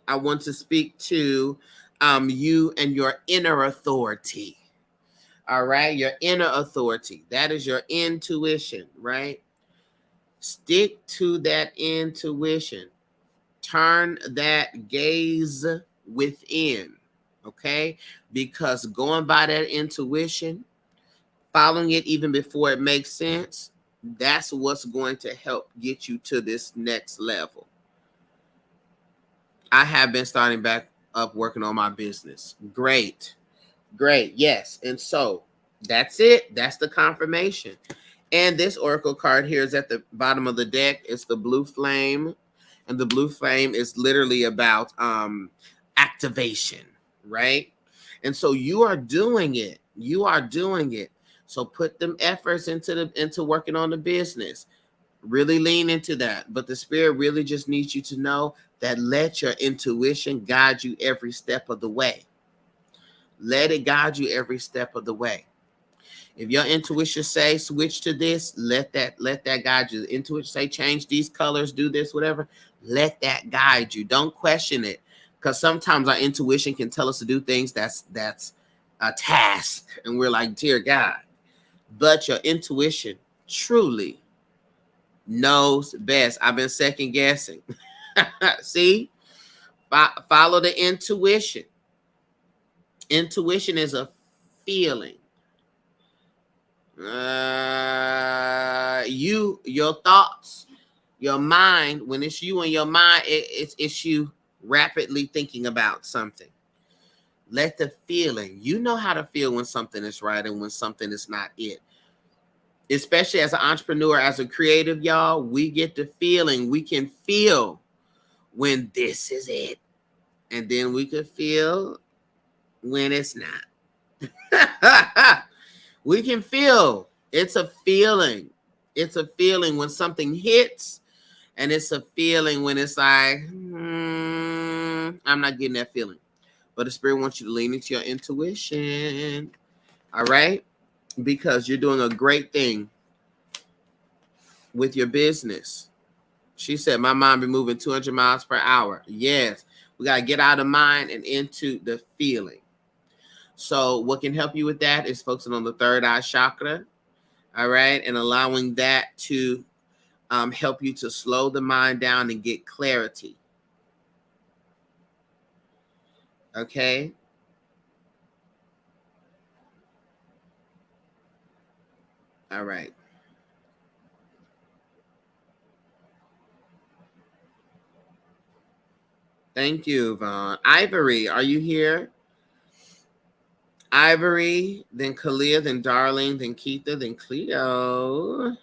I want to speak to you and your inner authority. All right, your inner authority. That is your intuition, right? Stick to that intuition. Turn that gaze within, okay? Because going by that intuition, following it even before it makes sense, that's what's going to help get you to this next level. I have been starting back up working on my business. Great. Great. Yes. And so that's it. That's the confirmation. And this oracle card here is at the bottom of the deck. It's the blue flame. And the blue flame is literally about activation, right? And so you are doing it. You are doing it. So put them efforts into working on the business. Really lean into that. But the spirit really just needs you to know that let your intuition guide you every step of the way. Let it guide you every step of the way. If your intuition say switch to this, let that guide you. The intuition say change these colors, do this, whatever. Let that guide you. Don't question it, because sometimes our intuition can tell us to do things that's a task, and we're like, dear God. But your intuition truly knows best. I've been second guessing. See, follow the intuition. Intuition is a feeling. Your thoughts, your mind, when it's you and your mind, it's you rapidly thinking about something. Let the feeling, you know how to feel when something is right and when something is not it. Especially as an entrepreneur, as a creative, y'all, we get the feeling. We can feel when this is it. And then we can feel when it's not. We can feel. It's a feeling. It's a feeling when something hits, and it's a feeling when it's like, I'm not getting that feeling. But the spirit wants you to lean into your intuition. All right? Because you're doing a great thing with your business. She said, my mind be moving 200 miles per hour. Yes. We got to get out of mind and into the feeling. So what can help you with that is focusing on the third eye chakra, all right, and allowing that to help you to slow the mind down and get clarity. Okay. All right. Thank you, Vaughn. Ivory, are you here? Ivory, then Kalia, then Darling, then Keitha, then Cleo.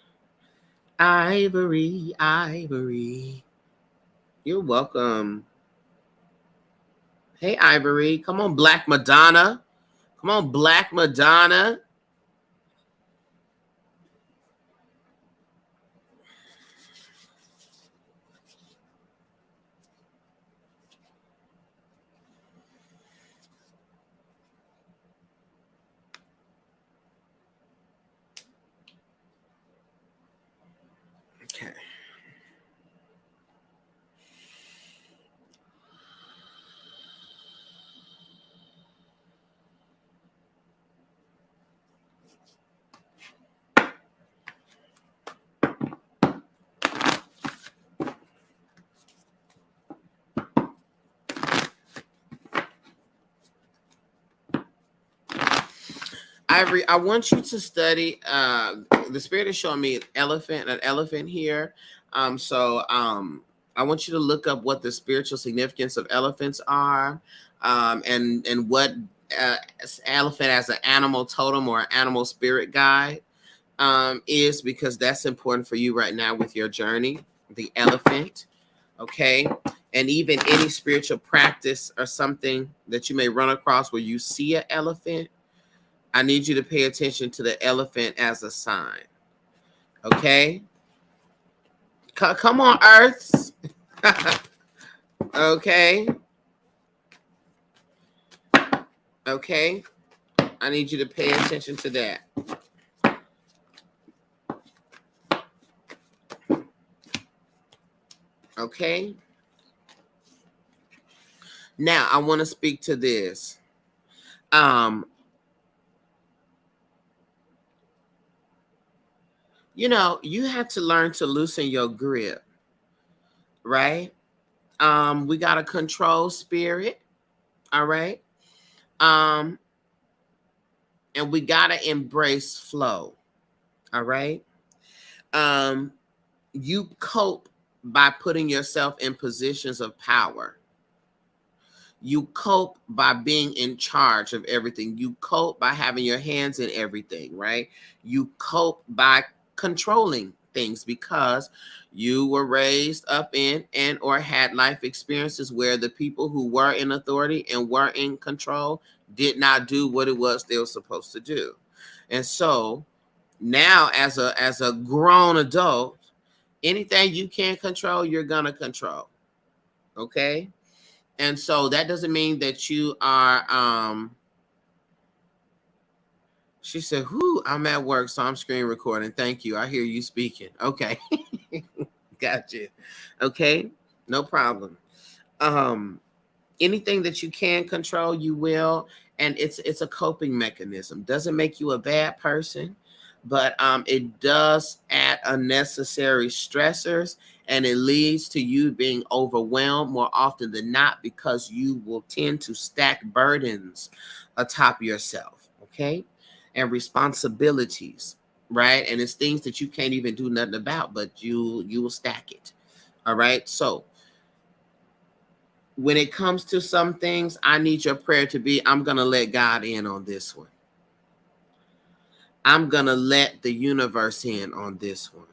Ivory, Ivory. You're welcome. Hey, Ivory. Come on, Black Madonna. Come on, Black Madonna. Okay. Ivory, I want you to study. The spirit is showing me an elephant here. I want you to look up what the spiritual significance of elephants are, and what elephant as an animal totem or an animal spirit guide is, because that's important for you right now with your journey. The elephant, okay, and even any spiritual practice or something that you may run across where you see an elephant. I need you to pay attention to the elephant as a sign. Okay? Come on, Earths. Okay? Okay? I need you to pay attention to that. Okay? Now, I want to speak to this. You have to learn to loosen your grip, right? We got a control spirit, all right? And we got to embrace flow, all right? You cope by putting yourself in positions of power. You cope by being in charge of everything. You cope by having your hands in everything, right? You cope by controlling things because you were raised up in and or had life experiences where the people who were in authority and were in control did not do what it was they were supposed to do. And so now as a grown adult, anything you can't control, you're gonna control. Okay? And so that doesn't mean that you are she said, "Whoo, I'm at work, so I'm screen recording. Thank you. I hear you speaking." Okay. Gotcha. Okay, no problem. Anything that you can control, you will, and it's a coping mechanism. Doesn't make you a bad person, but it does add unnecessary stressors, and it leads to you being overwhelmed more often than not, because you will tend to stack burdens atop yourself, okay, and responsibilities, right? And it's things that you can't even do nothing about, but you will stack it. All right, so when it comes to some things, I need your prayer to be, I'm going to let God in on this one. I'm going to let the universe in on this one.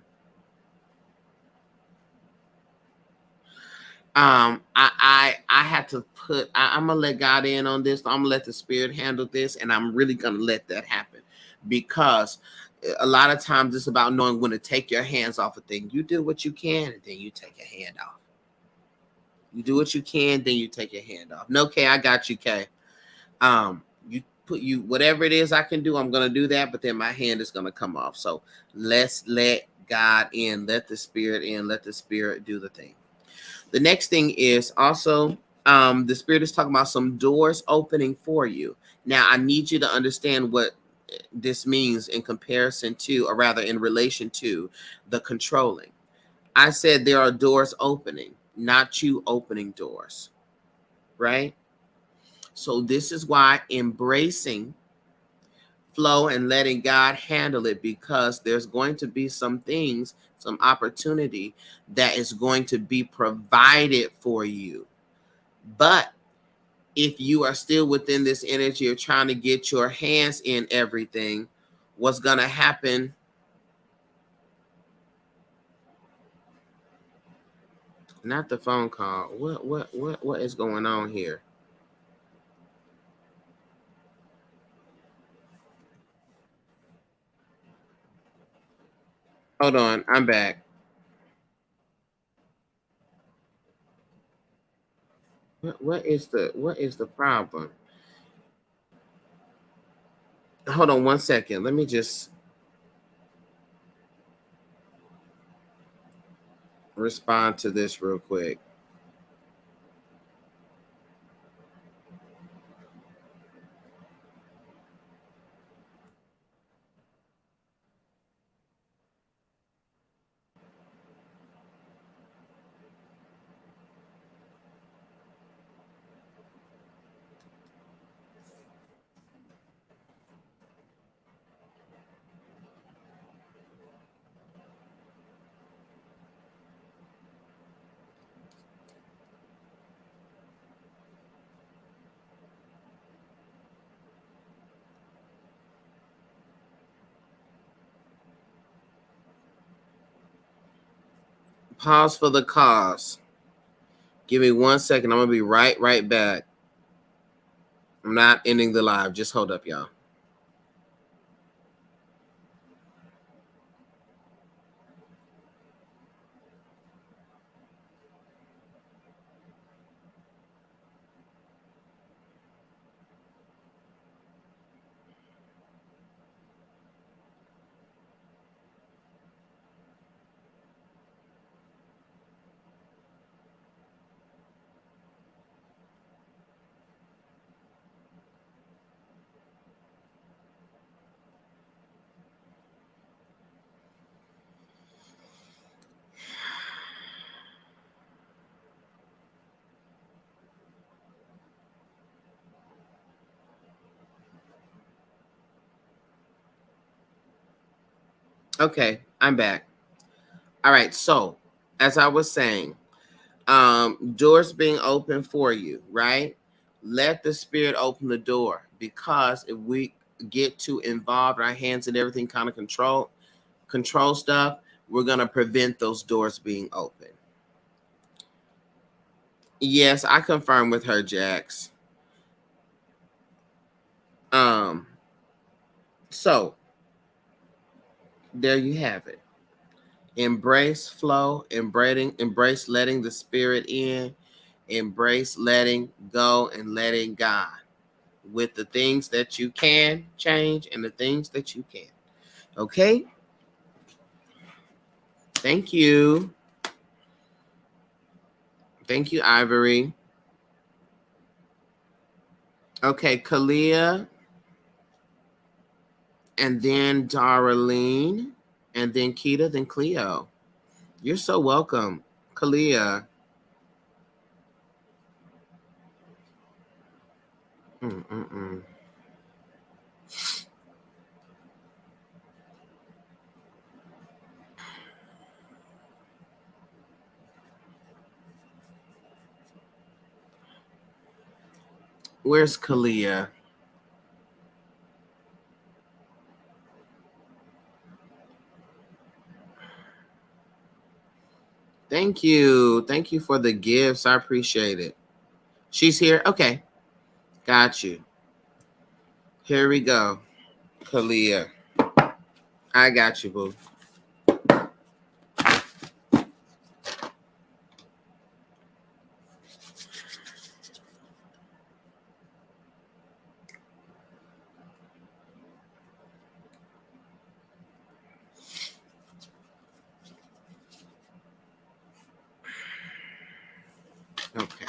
I had to put, I'm going to let God in on this. I'm going to let the spirit handle this. And I'm really going to let that happen, because a lot of times it's about knowing when to take your hands off a thing. You do what you can, and then you take your hand off. You do what you can, then you take your hand off. No, Kay, I got you, Kay. You whatever it is I can do, I'm gonna do that, but then my hand is gonna come off. So let's let God in, let the spirit in, let the spirit do the thing. The next thing is also the spirit is talking about some doors opening for you. Now, I need you to understand what this means in comparison to, or rather in relation to, the controlling. I said there are doors opening, not you opening doors, right? So this is why embracing flow and letting God handle it, because there's going to be some things, some opportunity that is going to be provided for you. But if you are still within this energy of trying to get your hands in everything, what's going to happen? Not the phone call. What is going on here? Hold on, I'm back. What is the problem? Hold on one second. Let me just respond to this real quick. Pause for the cause. Give me 1 second. I'm gonna be right back. I'm not ending the live. Just hold up, y'all. Okay, I'm back. All right, so as I was saying, doors being open for you, right? Let the spirit open the door, because if we get too involved, our hands and everything kind of control stuff, we're gonna prevent those doors being open. Yes, I confirm with her, Jax. Um, so there you have it. Embrace flow, embrace letting the spirit in, embrace letting go and letting God with the things that you can change and the things that you can't. Okay? Thank you. Thank you, Ivory. Okay, Kalia, and then Darlene, and then Keita, then Cleo. You're so welcome, Kalia. Mm-mm-mm. Where's Kalia? Thank you. Thank you for the gifts. I appreciate it. She's here? Okay. Got you. Here we go. Kalia. I got you, boo. Okay.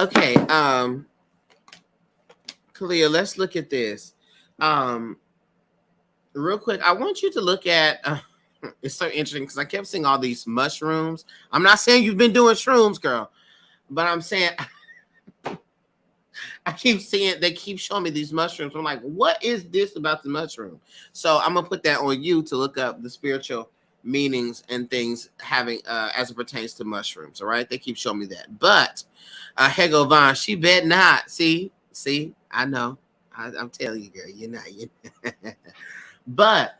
Okay, Kalia, let's look at this. Um, Real quick, I want you to look at. It's so interesting because I kept seeing all these mushrooms. I'm not saying you've been doing shrooms, girl, but I'm saying I keep seeing they keep showing me these mushrooms. I'm like, what is this about the mushroom? So I'm gonna put that on you to look up the spiritual meanings and things having as it pertains to mushrooms. All right, they keep showing me that. But Hego Vaughn, she bet not. See, I know. I'm telling you, girl, you're not. But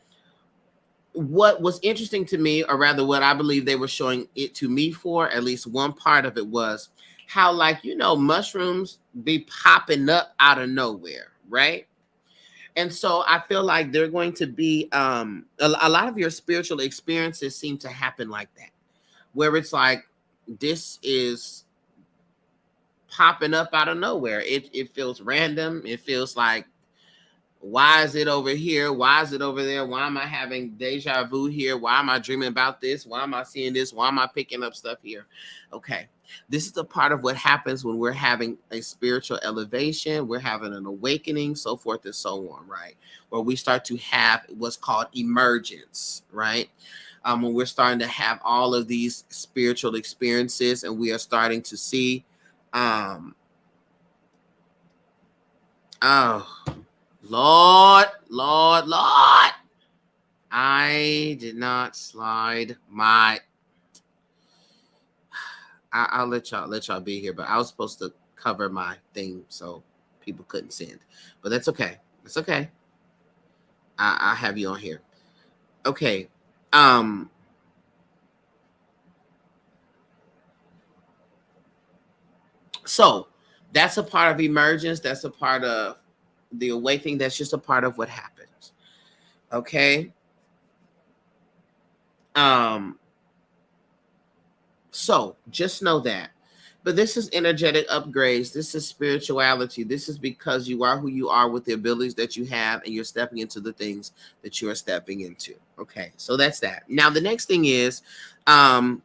what was interesting to me, or rather what I believe they were showing it to me for, at least one part of it was how, like, mushrooms be popping up out of nowhere, right? And so I feel like they're going to be a lot of your spiritual experiences seem to happen like that, where it's like this is popping up out of nowhere. It feels random. It feels like, why is it over here? Why is it over there? Why am I having deja vu here? Why am I dreaming about this? Why am I seeing this? Why am I picking up stuff here? Okay. This is the part of what happens when we're having a spiritual elevation, we're having an awakening, so forth and so on, right? Where we start to have what's called emergence, right? When we're starting to have all of these spiritual experiences and we are starting to see, oh, Lord, I did not slide my. I'll let y'all be here, but I was supposed to cover my thing so people couldn't send, but that's okay. It's okay. I have you on here. Okay. So that's a part of emergence. That's a part of the awakening. That's just a part of what happens. Okay. So just know that. But this is energetic upgrades. This is spirituality. This is because you are who you are with the abilities that you have, and you're stepping into the things that you are stepping into. Okay, so that's that. Now the next thing is, the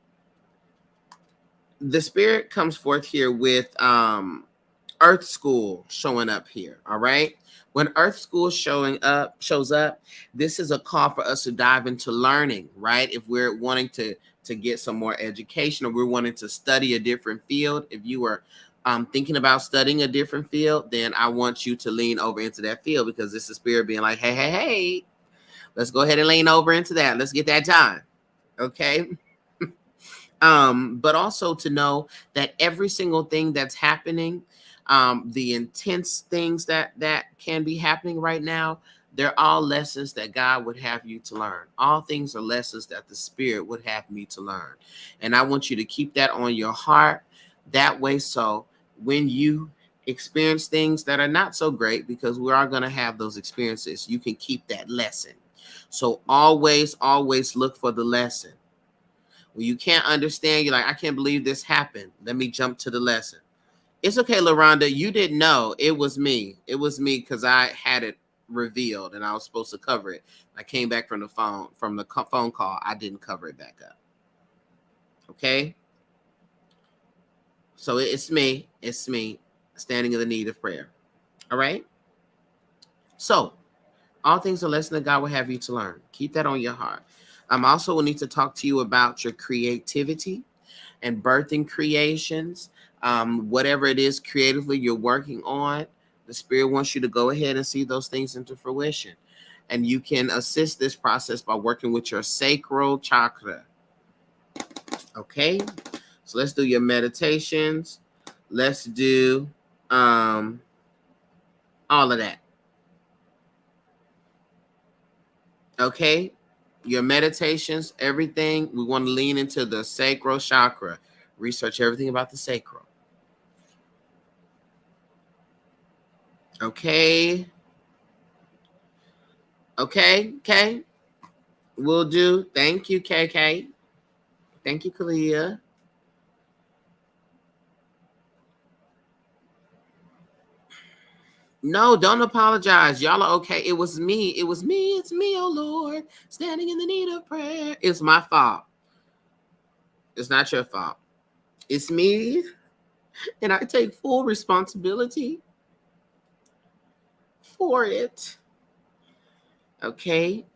spirit comes forth here with Earth School showing up here. All right. When Earth School shows up, this is a call for us to dive into learning, right? If we're wanting to get some more education, or we're wanting to study a different field, if you were thinking about studying a different field, then I want you to lean over into that field, because this is spirit being like, hey, let's go ahead and lean over into that. Let's get that done. Okay. But also to know that every single thing that's happening, the intense things that can be happening right now, they're all lessons that God would have you to learn. All things are lessons that the Spirit would have me to learn. And I want you to keep that on your heart that way. So when you experience things that are not so great, because we are going to have those experiences, you can keep that lesson. So always look for the lesson. When you can't understand, you're like, I can't believe this happened. Let me jump to the lesson. It's okay, LaRonda. You didn't know. It was me. It was me, because I had it revealed and I was supposed to cover it. I came back from the phone call. I didn't cover it back up. Okay? So it's me. It's me standing in the need of prayer. All right? So all things are lesson that God will have you to learn. Keep that on your heart. Also will need to talk to you about your creativity and birthing creations. Whatever it is creatively you're working on, the Spirit wants you to go ahead and see those things into fruition. And you can assist this process by working with your sacral chakra. Okay, so let's do your meditations. Let's do all of that. Okay, your meditations, everything. We want to lean into the sacral chakra. Research everything about the sacral. Okay. Okay. Will do. Thank you, KK. Thank you, Kalia. No, don't apologize. Y'all are okay. It was me. It was me. It's me, oh Lord, standing in the need of prayer. It's my fault. It's not your fault. It's me. And I take full responsibility for it. Okay.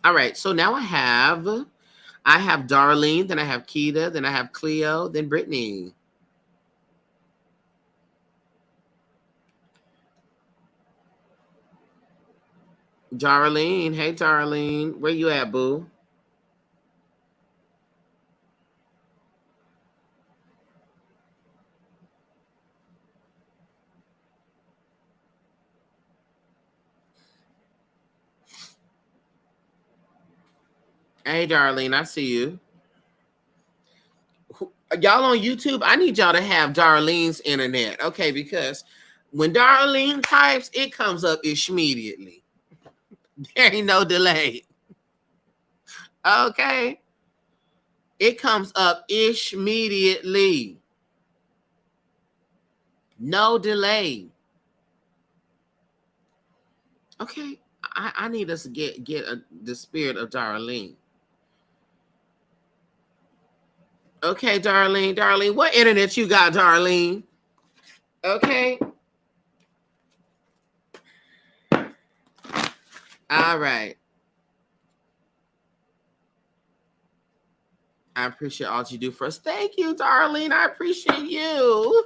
All right. So now I have Darlene, then I have Keita, then I have Cleo, then Brittany. Darlene, hey Darlene, where you at, boo? Hey Darlene, I see you. Y'all on YouTube, I need y'all to have Darlene's internet, okay? Because when Darlene types, it comes up immediately. There ain't no delay. Okay, it comes up immediately. No delay. Okay, I need us to get the spirit of Darlene. Okay, Darlene, what internet you got, Darlene? Okay, all right. I appreciate all you do for us. Thank you, Darlene. I appreciate you.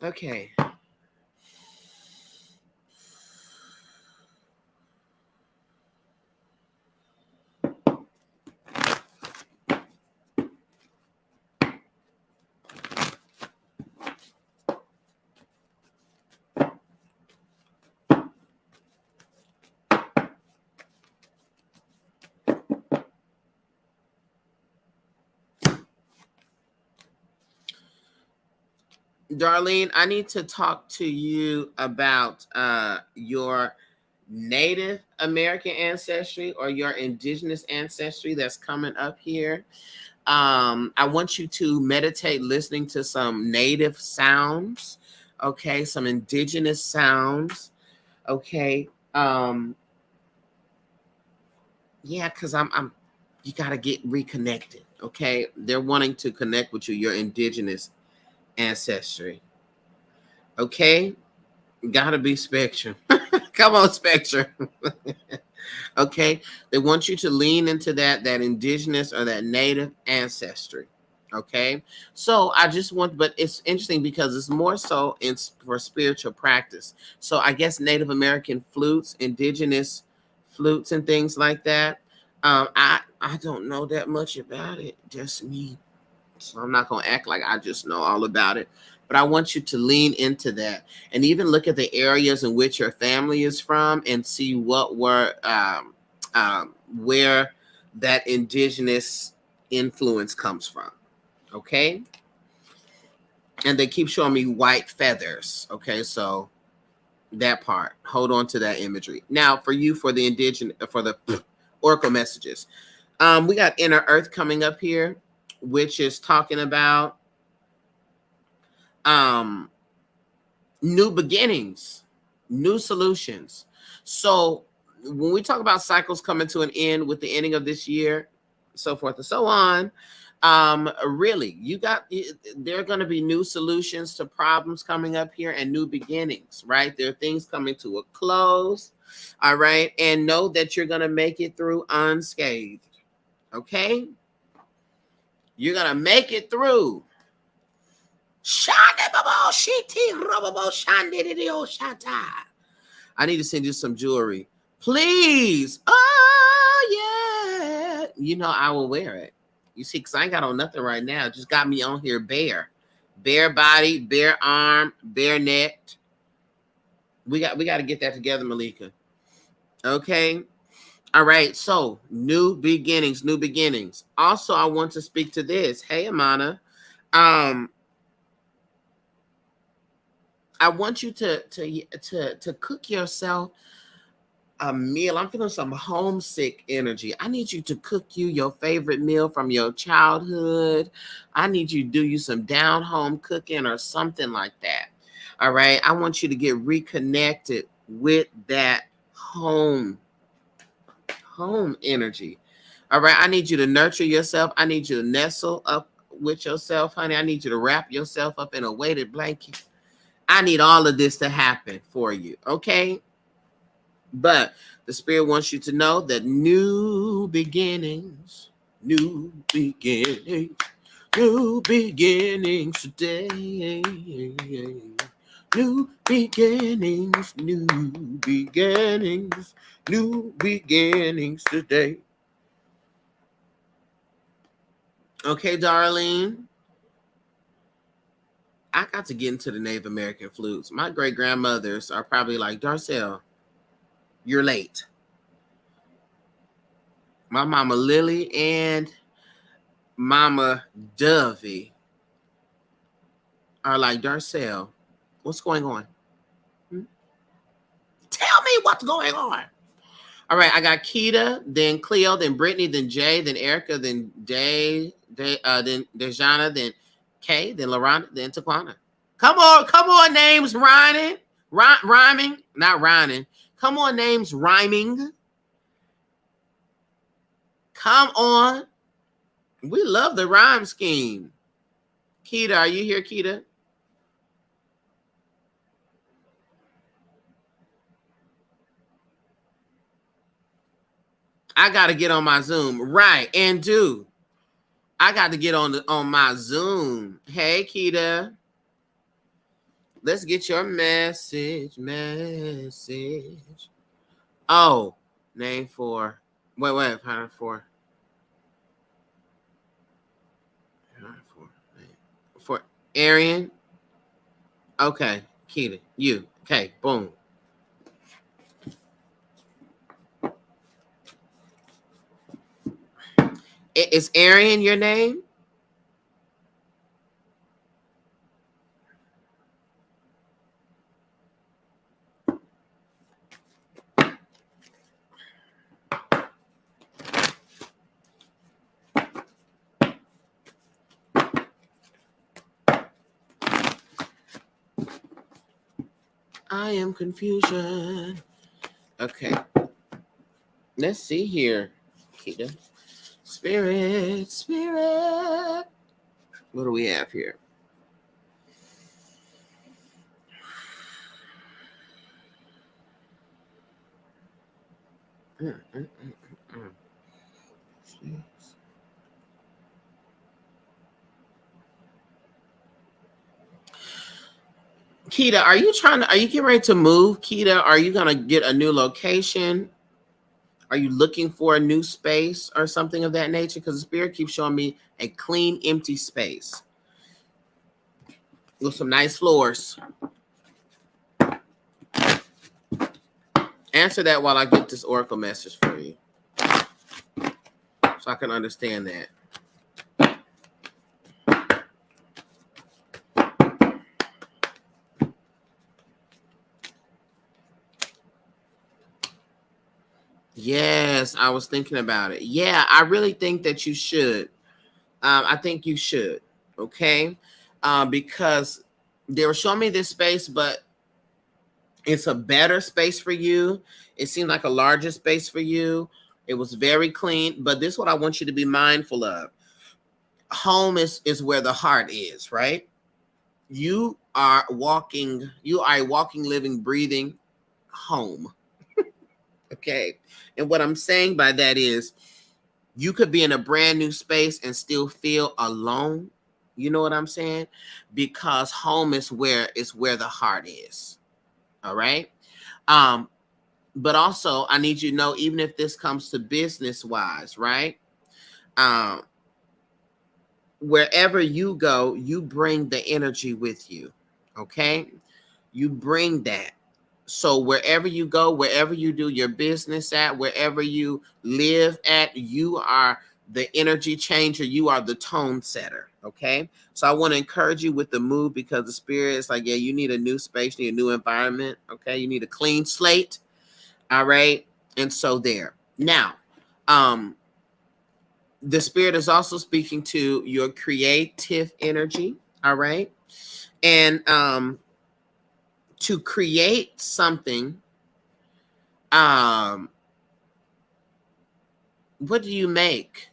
Okay. Darlene, I need to talk to you about your Native American ancestry or your indigenous ancestry that's coming up here. I want you to meditate listening to some native sounds, okay, some indigenous sounds, okay. Yeah, because I'm you gotta get reconnected, okay? They're wanting to connect with you, your indigenous ancestry. Okay? Gotta be Spectrum. Come on, Spectrum. Okay? They want you to lean into that indigenous or that native ancestry. Okay? So I just want, but it's interesting because it's more so for spiritual practice. So I guess Native American flutes, indigenous flutes and things like that. I don't know that much about it. Just me. So I'm not gonna act like I just know all about it. But I want you to lean into that and even look at the areas in which your family is from and see what were where that indigenous influence comes from. Okay. And they keep showing me white feathers. Okay, so that part. Hold on to that imagery. Now for you, for the indigenous, for the oracle messages. We got Inner Earth coming up here, which is talking about um new beginnings, new solutions. So when we talk about cycles coming to an end with the ending of this year, so forth and so on, really, there are going to be new solutions to problems coming up here and new beginnings, right? There are things coming to a close, all right? And know that you're going to make it through unscathed, okay? You're going to make it through. I need to send you some jewelry. Please. Oh, yeah. You know, I will wear it. You see, because I ain't got on nothing right now. Just got me on here bare. Bare body, bare arm, bare neck. We got to get that together, Malika. Okay. All right. So new beginnings, new beginnings. Also, I want to speak to this. Hey, Amana. I want you to cook yourself a meal. I'm feeling some homesick energy. I need you to cook you your favorite meal from your childhood. I need you to do you some down home cooking or something like that. All right. I want you to get reconnected with that home energy. All right. I need you to nurture yourself. I need you to nestle up with yourself, honey. I need you to wrap yourself up in a weighted blanket. I need all of this to happen for you, okay? But the Spirit wants you to know that new beginnings today. New beginnings today. Okay, darling. I got to get into the Native American flutes. My great grandmothers are probably like, Darcel, you're late. My mama Lily and Mama Dovey are like, Darcel, what's going on? Tell me what's going on. All right, I got Keita, then Cleo, then Brittany, then Jay, then Erica, then then Dejana, then Kay, then Lorana, then Taquana. Come on, names rhyming, not rhyming. Come on, names rhyming. Come on. We love the rhyme scheme. Keita, are you here, Keita? I got to get on my Zoom. Right, and do. I got to get on my Zoom. Hey, Keita. Let's get your message. Oh, name for. Wait. For Arian. Okay, Keita, you. Okay, boom. Is Arian your name? I am confusion. Okay. Let's see here, Keita. Spirit. What do we have here? Keita, are you getting ready to move? Keita, are you going to get a new location? Are you looking for a new space or something of that nature? Because the Spirit keeps showing me a clean, empty space with some nice floors. Answer that while I get this Oracle message for you, so I can understand that. Yes, I was thinking about it. Yeah, I really think that you should. I think you should. Okay, because they were showing me this space, but it's a better space for you. It seemed like a larger space for you. It was very clean, but this is what I want you to be mindful of. Home is where the heart is, right? You are a walking, living, breathing home. Okay. And what I'm saying by that is you could be in a brand new space and still feel alone. You know what I'm saying? Because home is where the heart is. All right. But also I need you to know, even if this comes to business wise, right? Wherever you go, you bring the energy with you. Okay. You bring that. So wherever you go, wherever you do your business at, wherever you live at, you are the energy changer. You are the tone setter. Okay. So I want to encourage you with the move, because the Spirit is like, yeah, you need a new space, you need a new environment. Okay. You need a clean slate. All right. And so there. Now, the Spirit is also speaking to your creative energy. All right. And to create something, what do you make?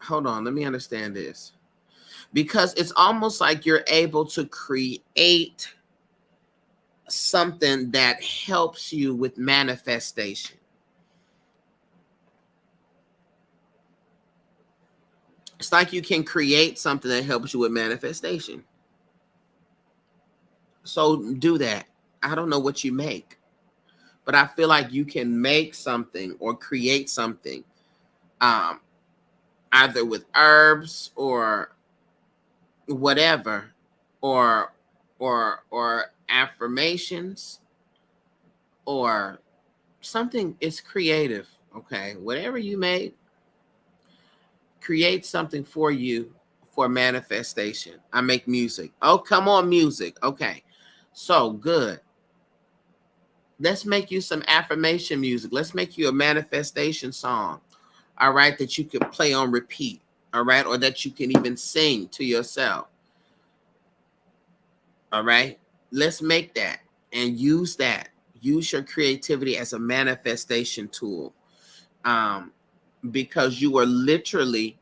Hold on, let me understand this. because it's almost like you're able to create something that helps you with manifestation. It's like you can create something that helps you with manifestation. So do that. I don't know what you make, but I feel like you can make something or create something, um, either with herbs or whatever, or or affirmations, or something. It's creative. Okay, whatever you make, create something for you for manifestation. I make music. Oh, come on, music. Okay, so good. Let's make you some affirmation music. Let's make you a manifestation song. All right, that you could play on repeat. All right, or that you can even sing to yourself. All right, let's make that and use that. Use your creativity as a manifestation tool, um, because you are literally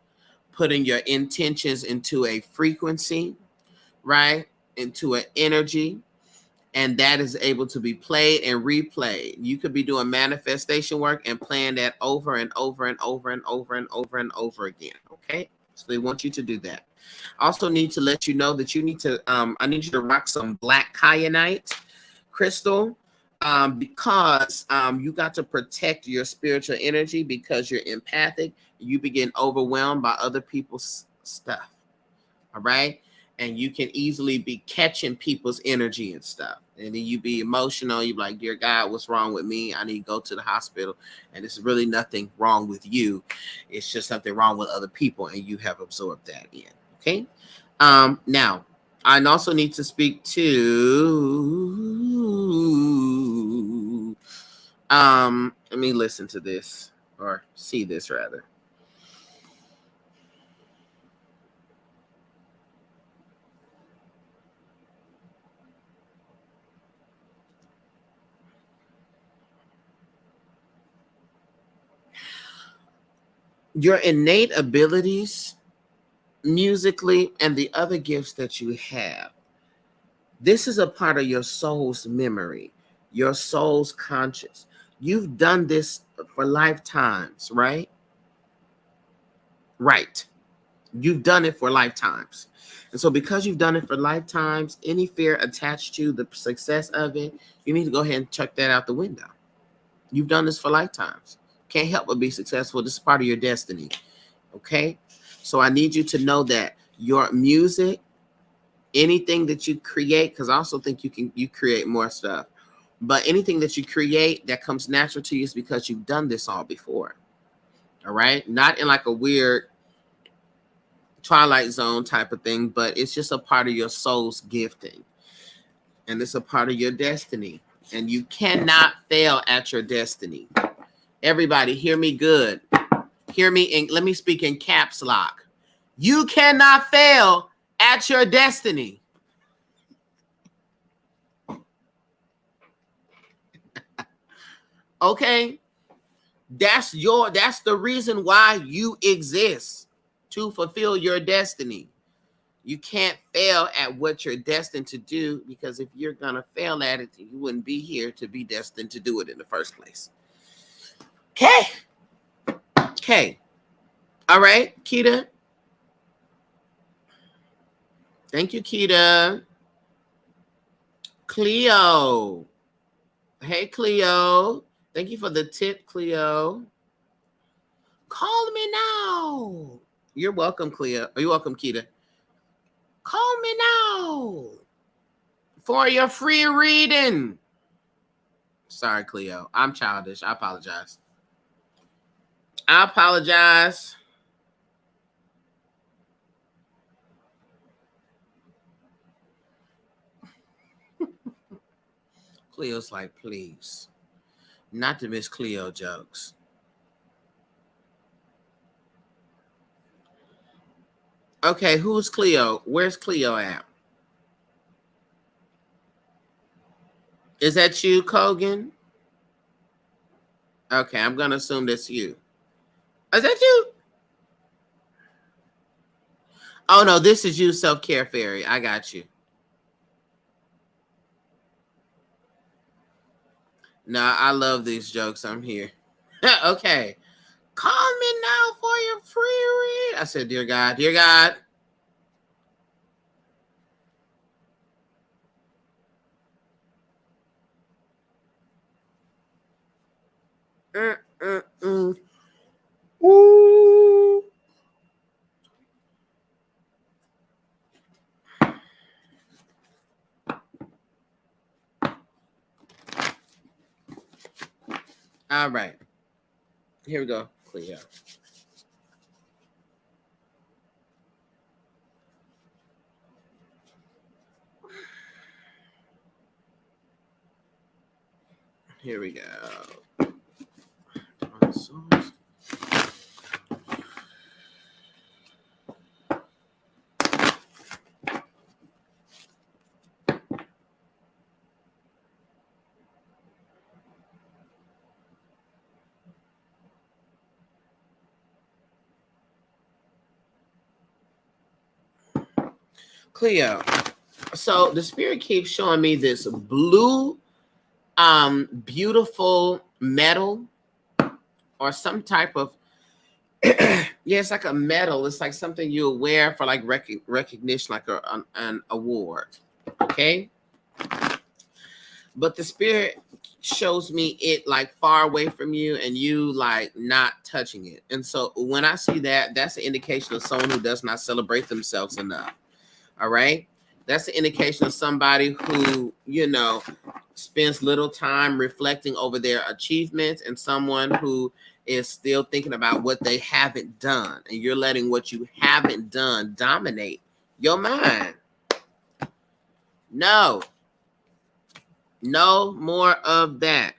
putting your intentions into a frequency, right? Into an energy, and that is able to be played and replayed. You could be doing manifestation work and playing that over and over and over and over and over and over again. Okay, so they want you to do that. I also need to let you know that you need to, I need you to rock some black kyanite crystal, because you got to protect your spiritual energy, because you're empathic. You begin overwhelmed by other people's stuff. All right. And you can easily be catching people's energy and stuff. And then you be emotional. You be like, dear God, what's wrong with me? I need to go to the hospital. And it's really nothing wrong with you. It's just something wrong with other people. And you have absorbed that in. Okay. Now, I also need to speak to, let me listen to this, or see this rather. Your innate abilities musically and the other gifts that you have. This is a part of your soul's memory, your soul's conscious. You've done this for lifetimes, right? Right. You've done it for lifetimes. And so because you've done it for lifetimes, any fear attached to the success of it, you need to go ahead and chuck that out the window. You've done this for lifetimes. Can't help but be successful. This is part of your destiny. Okay? So I need you to know that your music, anything that you create, because I also think you create more stuff, but anything that you create that comes natural to you is because you've done this all before. All right, not in like a weird Twilight Zone type of thing, but it's just a part of your soul's gifting, and it's a part of your destiny, and you cannot fail at your destiny. Everybody hear me good. Hear me, and let me speak in caps lock. You cannot fail at your destiny. Okay? That's the reason why you exist, to fulfill your destiny. You can't fail at what you're destined to do, because if you're gonna fail at it, you wouldn't be here to be destined to do it in the first place. Okay. Okay. All right, Keita. Thank you, Keita. Cleo. Hey, Cleo. Thank you for the tip, Cleo. Call me now. You're welcome, Cleo. You're welcome, Keita. Call me now for your free reading. Sorry, Cleo. I'm childish. I apologize. I apologize. Cleo's like, please. Not to miss Cleo jokes. Okay, who's Cleo? Where's Cleo at? Is that you, Kogan? Okay, I'm going to assume that's you. Is that you? Oh no, this is you, self-care fairy. I got you. Nah, I love these jokes. I'm here. Okay. Call me now for your free read. I said, dear God, dear God. Mm. Ooh. All right. Here we go. Clear. Here we go. Cleo. So the spirit keeps showing me this blue, beautiful metal or some type of yeah, it's like a medal. It's like something you wear for like recognition, like an award. Okay. But the spirit shows me it like far away from you and you like not touching it. And so when I see that, that's an indication of someone who does not celebrate themselves enough. All right. That's an indication of somebody who, spends little time reflecting over their achievements and someone who is still thinking about what they haven't done. And you're letting what you haven't done dominate your mind. No more of that.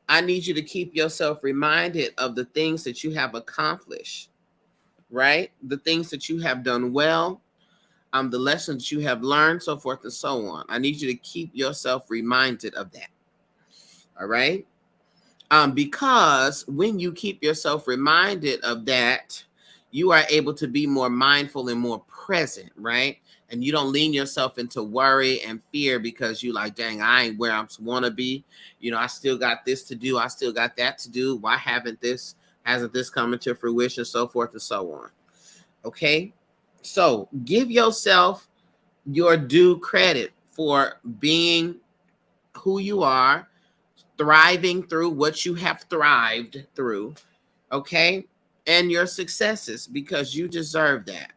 I need you to keep yourself reminded of the things that you have accomplished, right? The things that you have done well, the lessons you have learned, so forth and so on. I need you to keep yourself reminded of that. All right. Because when you keep yourself reminded of that, you are able to be more mindful and more present, right? And you don't lean yourself into worry and fear because you like, dang, I ain't where I want to be. I still got this to do. I still got that to do. Why hasn't this come into fruition, so forth and so on. Okay. So give yourself your due credit for being who you are, thriving through what you have thrived through, okay? And your successes, because you deserve that.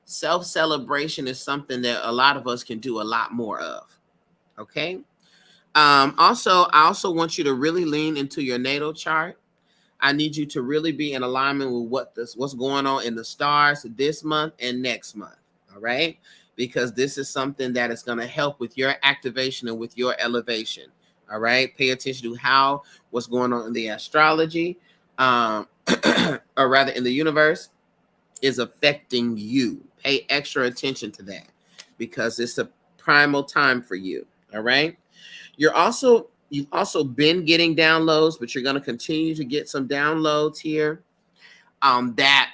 Self-celebration is something that a lot of us can do a lot more of, okay? I also want you to really lean into your natal chart. I need you to really be in alignment with what's going on in the stars this month and next month, all right? Because this is something that is going to help with your activation and with your elevation, all right? Pay attention to what's going on in the astrology, or rather in the universe, is affecting you. Pay extra attention to that because it's a primal time for you, all right? You've also been getting downloads, but you're going to continue to get some downloads here. That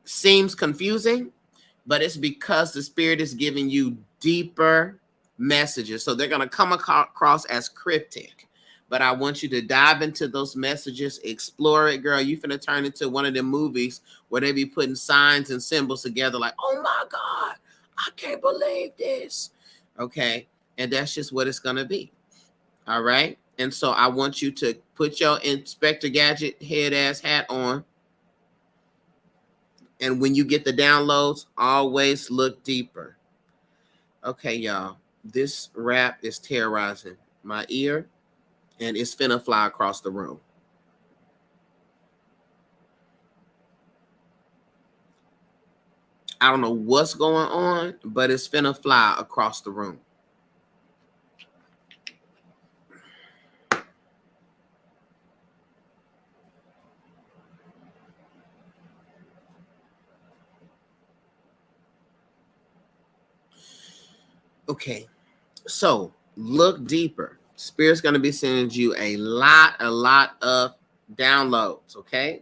seems confusing, but it's because the spirit is giving you deeper messages. So they're going to come across as cryptic. But I want you to dive into those messages, explore it, girl. You finna turn into one of them movies where they be putting signs and symbols together like, oh my God, I can't believe this. Okay. And that's just what it's going to be. All right. And so I want you to put your Inspector Gadget head ass hat on. And when you get the downloads, always look deeper. Okay, y'all. This rap is terrorizing my ear and it's finna fly across the room. I don't know what's going on, but it's finna fly across the room. Okay, so look deeper. Spirit's gonna be sending you a lot of downloads, okay?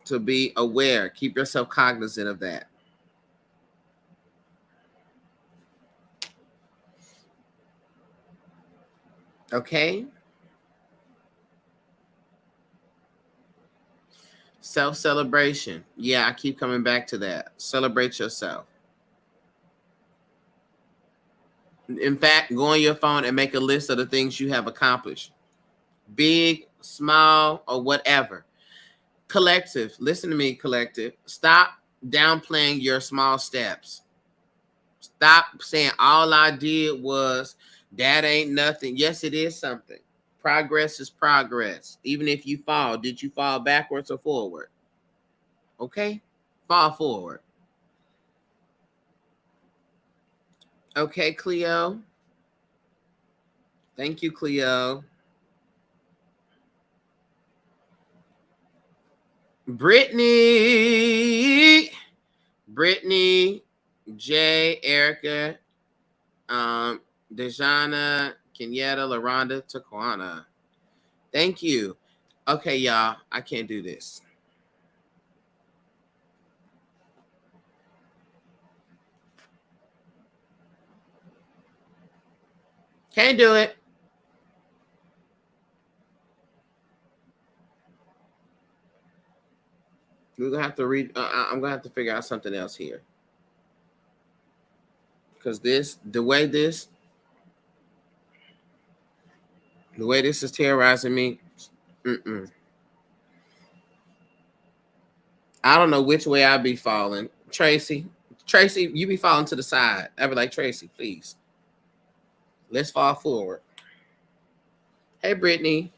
to be aware. Keep yourself cognizant of that. Okay? Self-celebration. Yeah, I keep coming back to that. Celebrate yourself. In fact, go on your phone and make a list of the things you have accomplished. Big, small, or whatever. Collective. Listen to me, collective. Stop downplaying your small steps. Stop saying all I did was that ain't nothing. Yes, it is something. Progress is progress. Even if you fall, did you fall backwards or forward? Okay? Fall forward. Okay, Cleo. Thank you, Cleo. Brittany, Jay, Erica, Dejana, Kenyetta, LaRonda, Taquana. Thank you. Okay, y'all. I can't do this. Can't do it. We're gonna have to read. I'm gonna have to figure out something else here, because the way this is terrorizing me. I don't know which way I'd be falling. Tracy, you be falling to the side. I'd be like, Tracy, please. Let's fall forward. Hey, Brittany,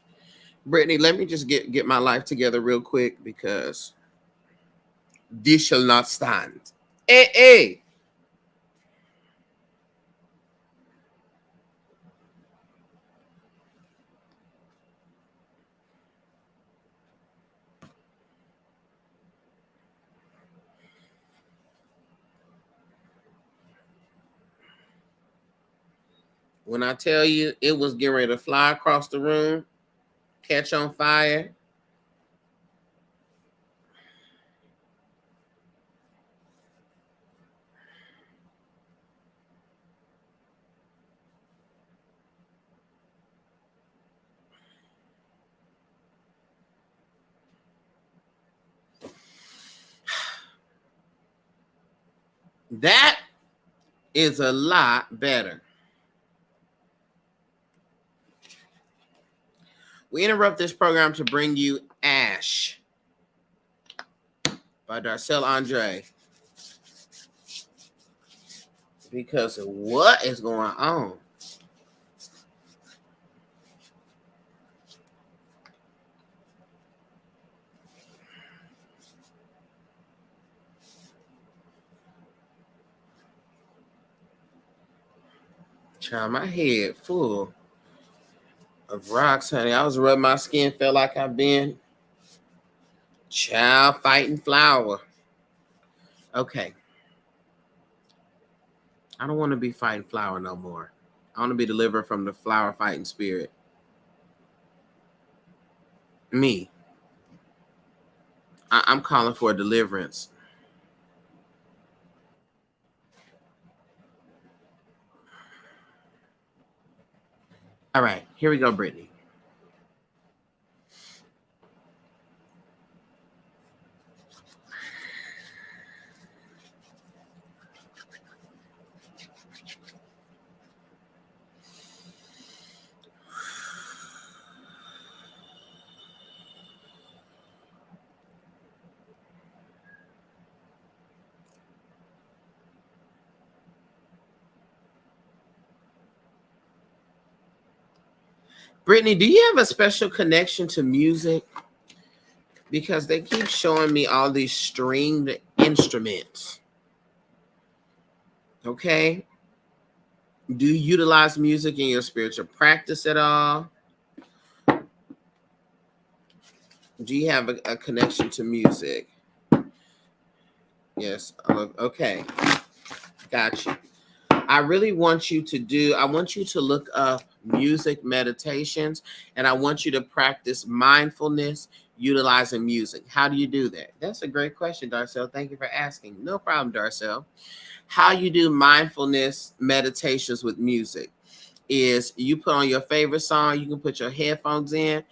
let me just get my life together real quick, because this shall not stand. Hey. When I tell you it was getting ready to fly across the room, catch on fire. That is a lot better. We interrupt this program to bring you Ash by darcellandre, because of what is going on. Child, my head full of rocks, honey. I was rubbing my skin, felt like I've been child fighting flour. Okay. I don't want to be fighting flour no more. I want to be delivered from the flour fighting spirit. Me. I'm calling for a deliverance. All right, here we go, Brittany. Brittany, do you have a special connection to music? Because they keep showing me all these stringed instruments. Okay. Do you utilize music in your spiritual practice at all? Do you have a connection to music? Yes. Okay. Got you. I want you to look up music meditations, and I want you to practice mindfulness utilizing music. How do you do that? That's a great question, Darcel. Thank you for asking. No problem, Darcel. How you do mindfulness meditations with music is you put on your favorite song. You can put your headphones in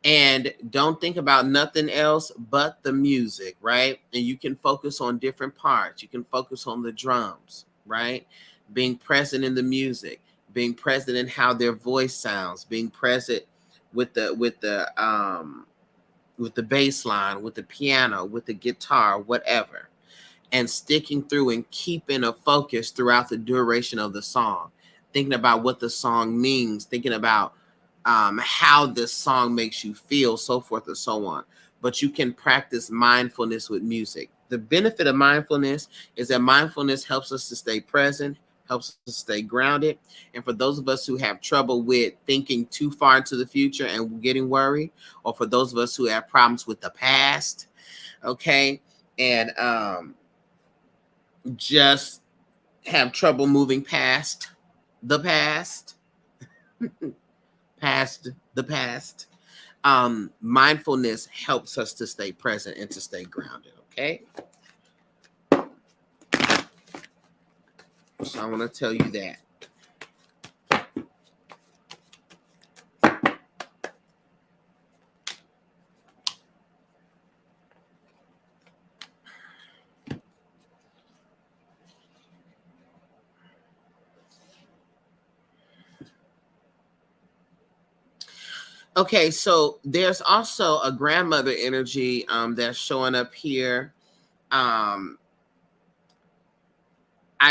and don't think about nothing else but the music, right? And you can focus on different parts. You can focus on the drums, right? Being present in the music, being present in how their voice sounds, being present with the bass line, with the piano, with the guitar, whatever, and sticking through and keeping a focus throughout the duration of the song, thinking about what the song means, thinking about how this song makes you feel, so forth and so on. But you can practice mindfulness with music. The benefit of mindfulness is that mindfulness helps us to stay present, helps us to stay grounded. And for those of us who have trouble with thinking too far into the future and getting worried, or for those of us who have problems with the past, okay, and just have trouble moving past the past, past the past. Mindfulness helps us to stay present and to stay grounded. Okay. So I want to tell you that. Okay, so there's also a grandmother energy that's showing up here. I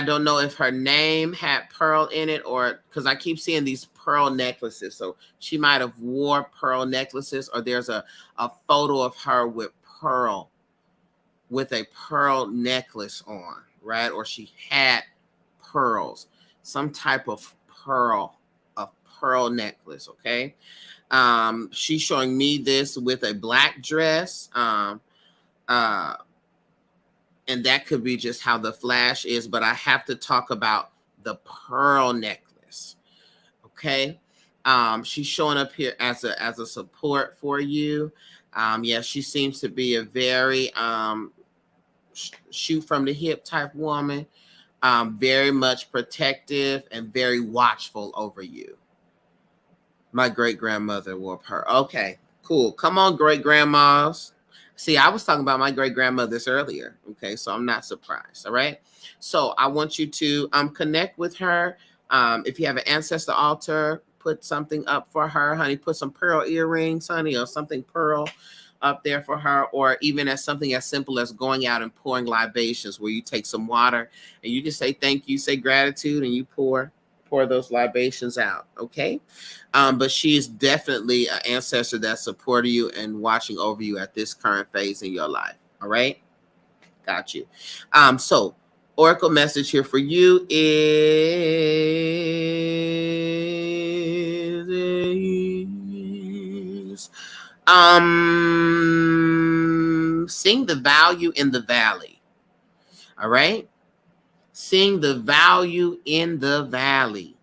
don't know if her name had pearl in it, or because I keep seeing these pearl necklaces. So she might have wore pearl necklaces, or there's a photo of her with a pearl necklace on, right? Or she had pearls, some type of pearl necklace, okay? She's showing me this with a black dress. Uh, and that could be just how the flash is, but I have to talk about the pearl necklace. Okay. She's showing up here as a support for you. Yeah, she seems to be a very shoot from the hip type woman. Very much protective and very watchful over you. My great grandmother wore pearl. Okay, cool. Come on, great grandmas. See, I was talking about my great grandmothers earlier. Okay, so I'm not surprised. All right. So I want you to connect with her. If you have an ancestor altar, put something up for her, honey. Put some pearl earrings, honey, or something pearl up there for her, or even as something as simple as going out and pouring libations, where you take some water and you just say thank you, say gratitude, and you pour those libations out. Okay. But she is definitely an ancestor that's supporting you and watching over you at this current phase in your life. All right. Got you. So oracle message here for you is seeing the value in the valley. All right. Seeing the value in the valley.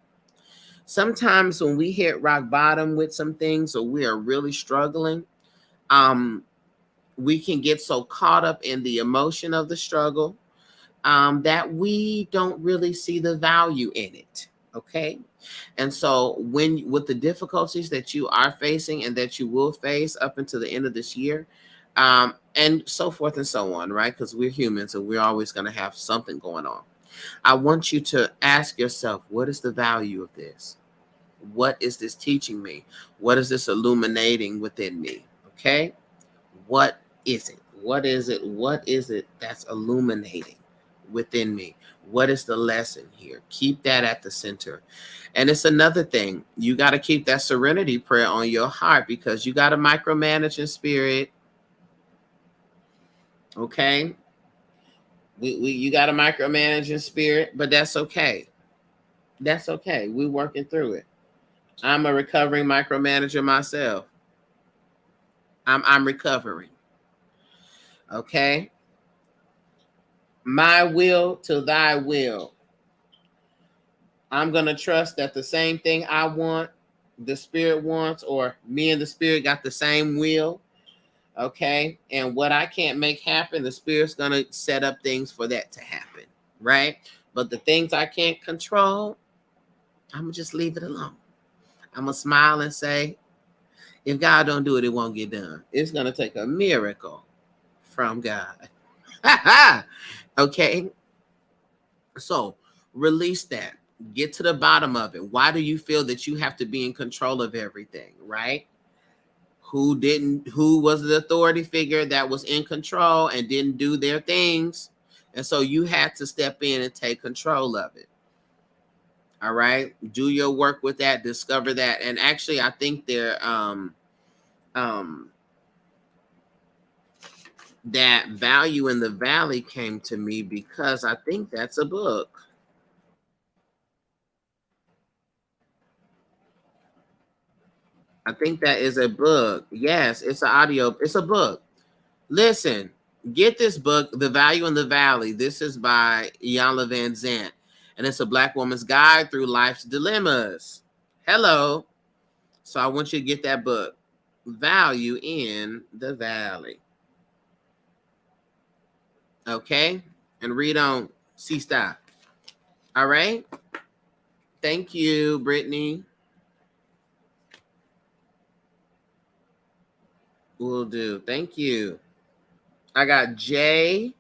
Sometimes when we hit rock bottom with some things, or we are really struggling, we can get so caught up in the emotion of the struggle that we don't really see the value in it. Okay. And so with the difficulties that you are facing and that you will face up until the end of this year, and so forth and so on, right? Because we're humans and we're always going to have something going on. I want you to ask yourself, what is the value of this? What is this teaching me? What is this illuminating within me? Okay. What is it? What is it? What is it that's illuminating within me? What is the lesson here? Keep that at the center. And it's another thing. You got to keep that serenity prayer on your heart, because you got to micromanage in spirit. Okay. You got to micromanage in spirit, but that's okay. That's okay. We're working through it. I'm a recovering micromanager myself. I'm recovering. Okay. My will to thy will. I'm going to trust that the same thing I want, the spirit wants, or me and the spirit got the same will. Okay. And what I can't make happen, the spirit's going to set up things for that to happen. Right. But the things I can't control, I'm going to just leave it alone. I'm going to smile and say, if God don't do it, it won't get done. It's going to take a miracle from God. Okay. So release that. Get to the bottom of it. Why do you feel that you have to be in control of everything, right? Who was the authority figure that was in control and didn't do their things? And so you had to step in and take control of it. All right. Do your work with that, discover that. And actually, I think um that Value in the Valley came to me because I think that's a book. I think that is a book. Yes, it's an audio. It's a book. Listen, get this book, The Value in the Valley. This is by Iyanla Van Zant, and it's a Black woman's guide through life's dilemmas. Hello. So I want you to get that book, Value in the Valley. Okay? And read on C Stop. All right? Thank you, Brittany. Will do. Thank you. I got Jay.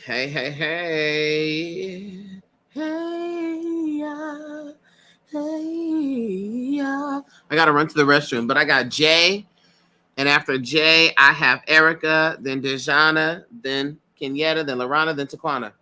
Hey, hey, hey. Hey, yeah. Hey, yeah. I got to run to the restroom, but I got Jay. And after Jay, I have Erica, then Dejana, then Kenyetta, then Lorana, then Taquana.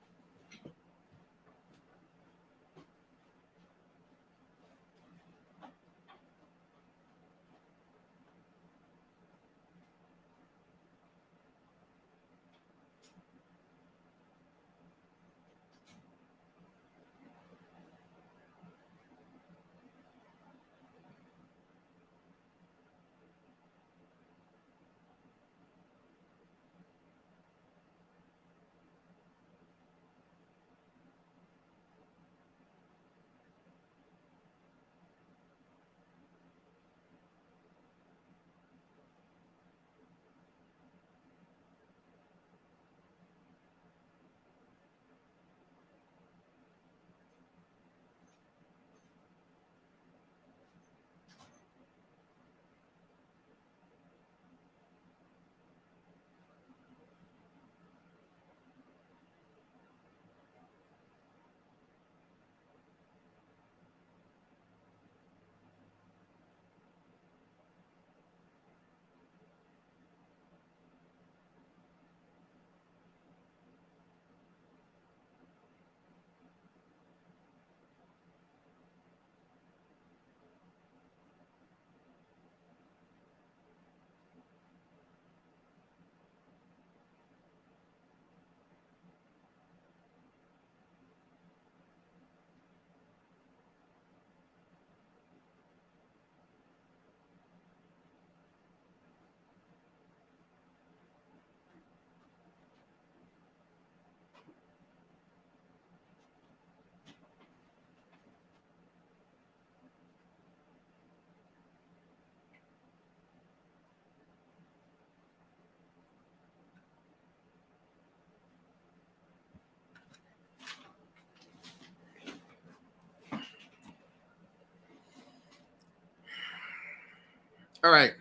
All right.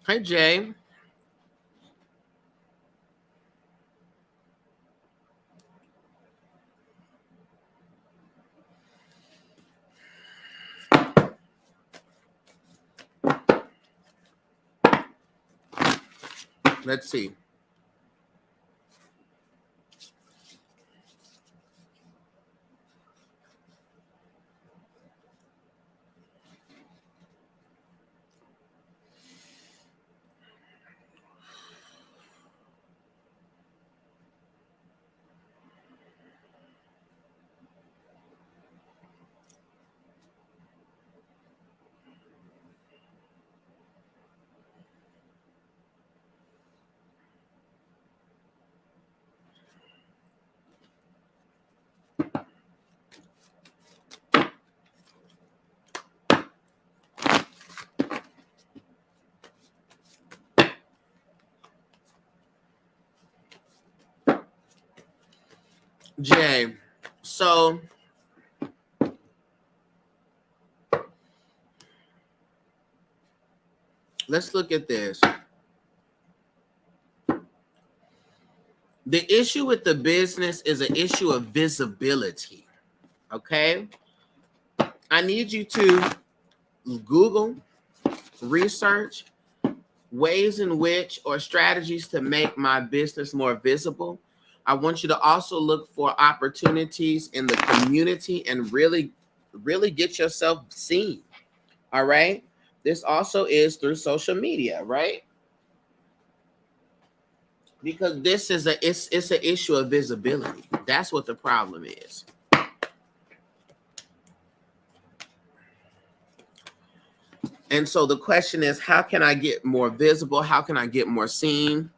Hi, Jay. Let's see. Jay, so let's look at this. The issue with the business is an issue of visibility. Okay? I need you to Google, research ways in which or strategies to make my business more visible. I want you to also look for opportunities in the community and really get yourself seen. All right? This also is through social media, right? Because this is it's an issue of visibility. That's what the problem is. And so the question is, how can I get more visible? How can I get more seen?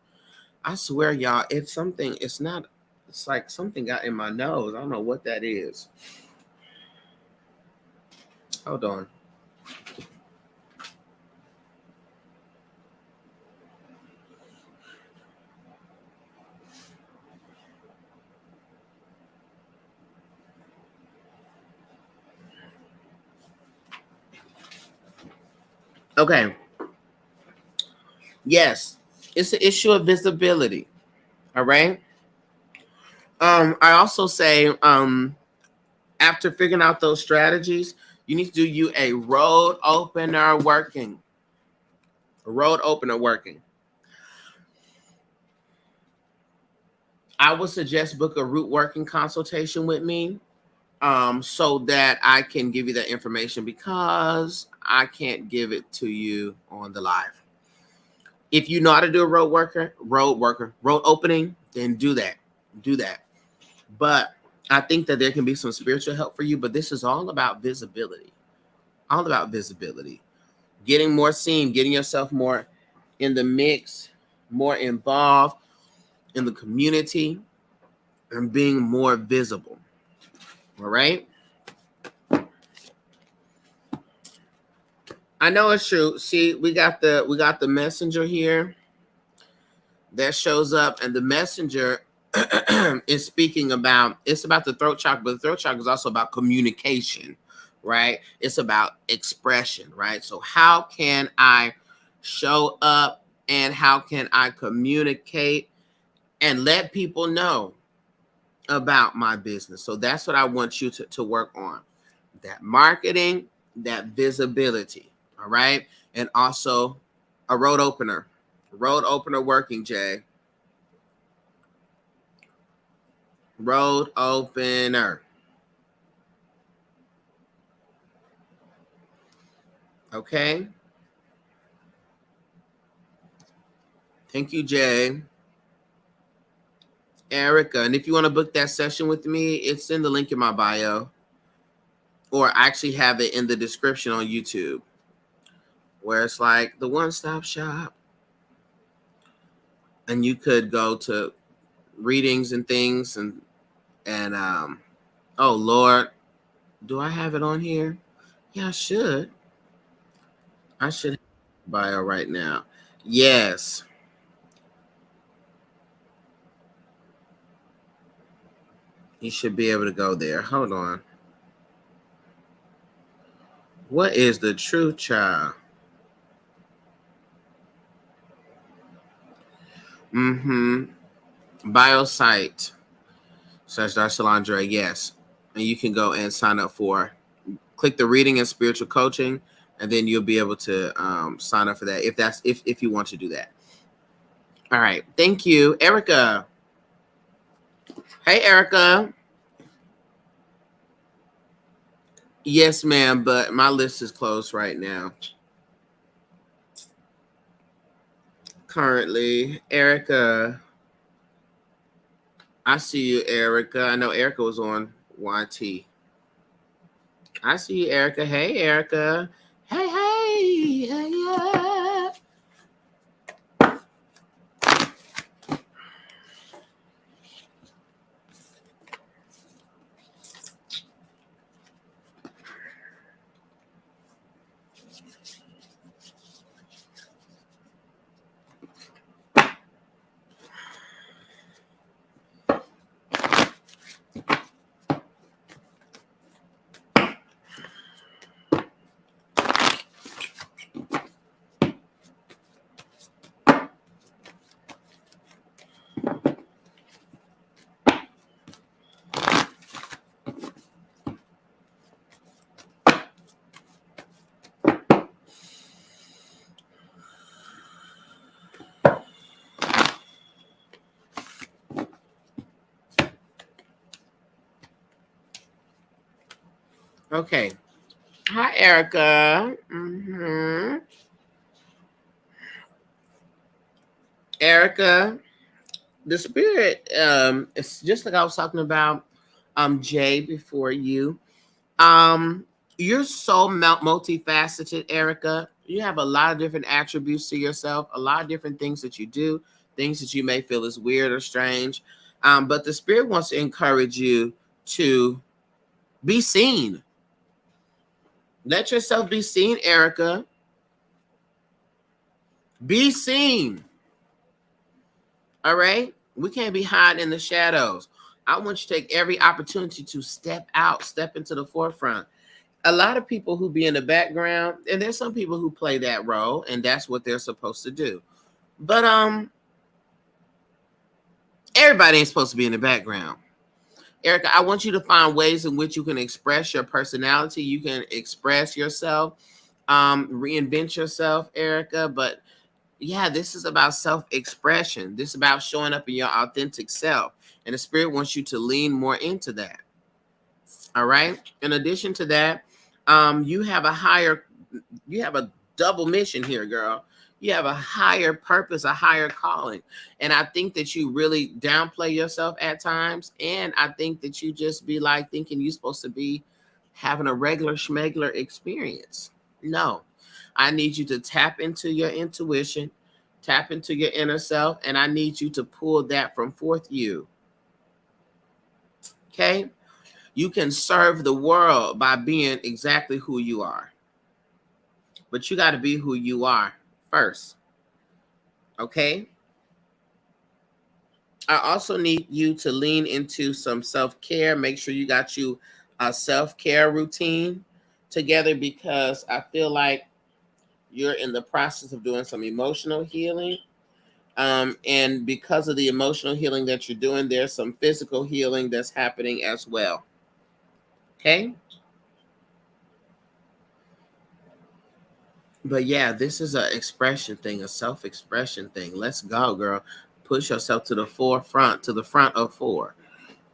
I swear, y'all, it's not, it's like something got in my nose. I don't know what that is. Hold on. Okay. Yes, it's an issue of visibility. All right. I also say, after figuring out those strategies, you need to do you a road opener working. A road opener working. I would suggest book a root working consultation with me, so that I can give you that information, because I can't give it to you on the live. If you know how to do a road opening, then do that. Do that. But I think that there can be some spiritual help for you, but this is all about visibility. All about visibility. Getting more seen, getting yourself more in the mix, more involved in the community, and being more visible. All right? I know it's true. See, we got the messenger here that shows up, and the messenger is speaking about, it's about the throat chakra, but the throat chakra is also about communication, right? It's about expression, right? So how can I show up, and how can I communicate and let people know about my business? So that's what I want you to work on. That marketing, that visibility, all right? And also a road opener. Road opener working, Jay. Road opener. Okay. Thank you, Jay. Erica. And if you want to book that session with me, it's in the link in my bio. Or I actually have it in the description on YouTube, where it's like the one-stop shop. And you could go to readings and things, and oh Lord, do I have it on here? Yeah, I should. I should have bio right now. Yes. You should be able to go there. Hold on. What is the truth, child? Mm-hmm. Bio.site. Search darcellandre. Yes. And you can go and sign up for, click the reading and spiritual coaching, and then you'll be able to sign up for that if you want to do that. All right. Thank you. Erica. Hey, Erica. Yes, ma'am, but my list is closed right now. Currently, Erica. I see you, Erica. I know Erica was on YT. I see you, Erica. Hey, Erica. Hey, hey, hey, yeah. Okay. Hi, Erica. Erica, the spirit, it's just like I was talking about Jay before you. Um, you're so multifaceted, Erica. You have a lot of different attributes to yourself, a lot of different things that you do, things that you may feel is weird or strange. But the spirit wants to encourage you to be seen. Let yourself be seen, Erica. Be seen. All right? We can't be hiding in the shadows. I want you to take every opportunity to step out, step into the forefront. A lot of people who be in the background, and there's some people who play that role, and that's what they're supposed to do. But everybody ain't supposed to be in the background. Erica, I want you to find ways in which you can express your personality. You can express yourself, reinvent yourself, Erica. But yeah, this is about self-expression. This is about showing up in your authentic self. And the spirit wants you to lean more into that. All right. In addition to that, you have a double mission here, girl. You have a higher purpose, a higher calling. And I think that you really downplay yourself at times. And I think that you just be like thinking you're supposed to be having a regular schmegler experience. No, I need you to tap into your intuition, tap into your inner self, and I need you to pull that from forth you. Okay? You can serve the world by being exactly who you are. But you got to be who you are first. Okay? I also need you to lean into some self-care. Make sure you got you a self-care routine together, because I feel like you're in the process of doing some emotional healing. And because of the emotional healing that you're doing, there's some physical healing that's happening as well. Okay? But yeah, this is an expression thing, a self-expression thing. Let's go, girl. Push yourself to the forefront, to the front of four.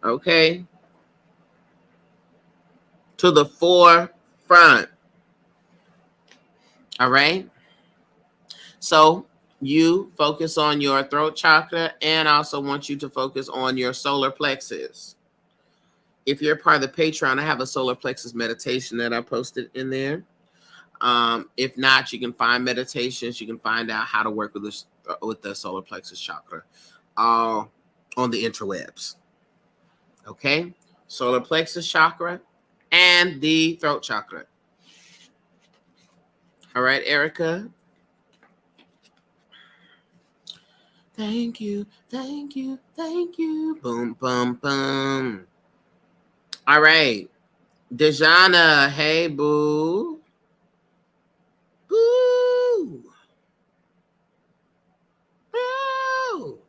Okay? To the forefront. All right? So you focus on your throat chakra, and I also want you to focus on your solar plexus. If you're part of the Patreon, I have a solar plexus meditation that I posted in there. If not, you can find meditations. You can find out how to work with the solar plexus chakra on the interwebs. Okay? Solar plexus chakra and the throat chakra. All right, Erica? Thank you, thank you, thank you. Boom, boom, boom. All right. Dejana, hey, boo. Boo. Boo.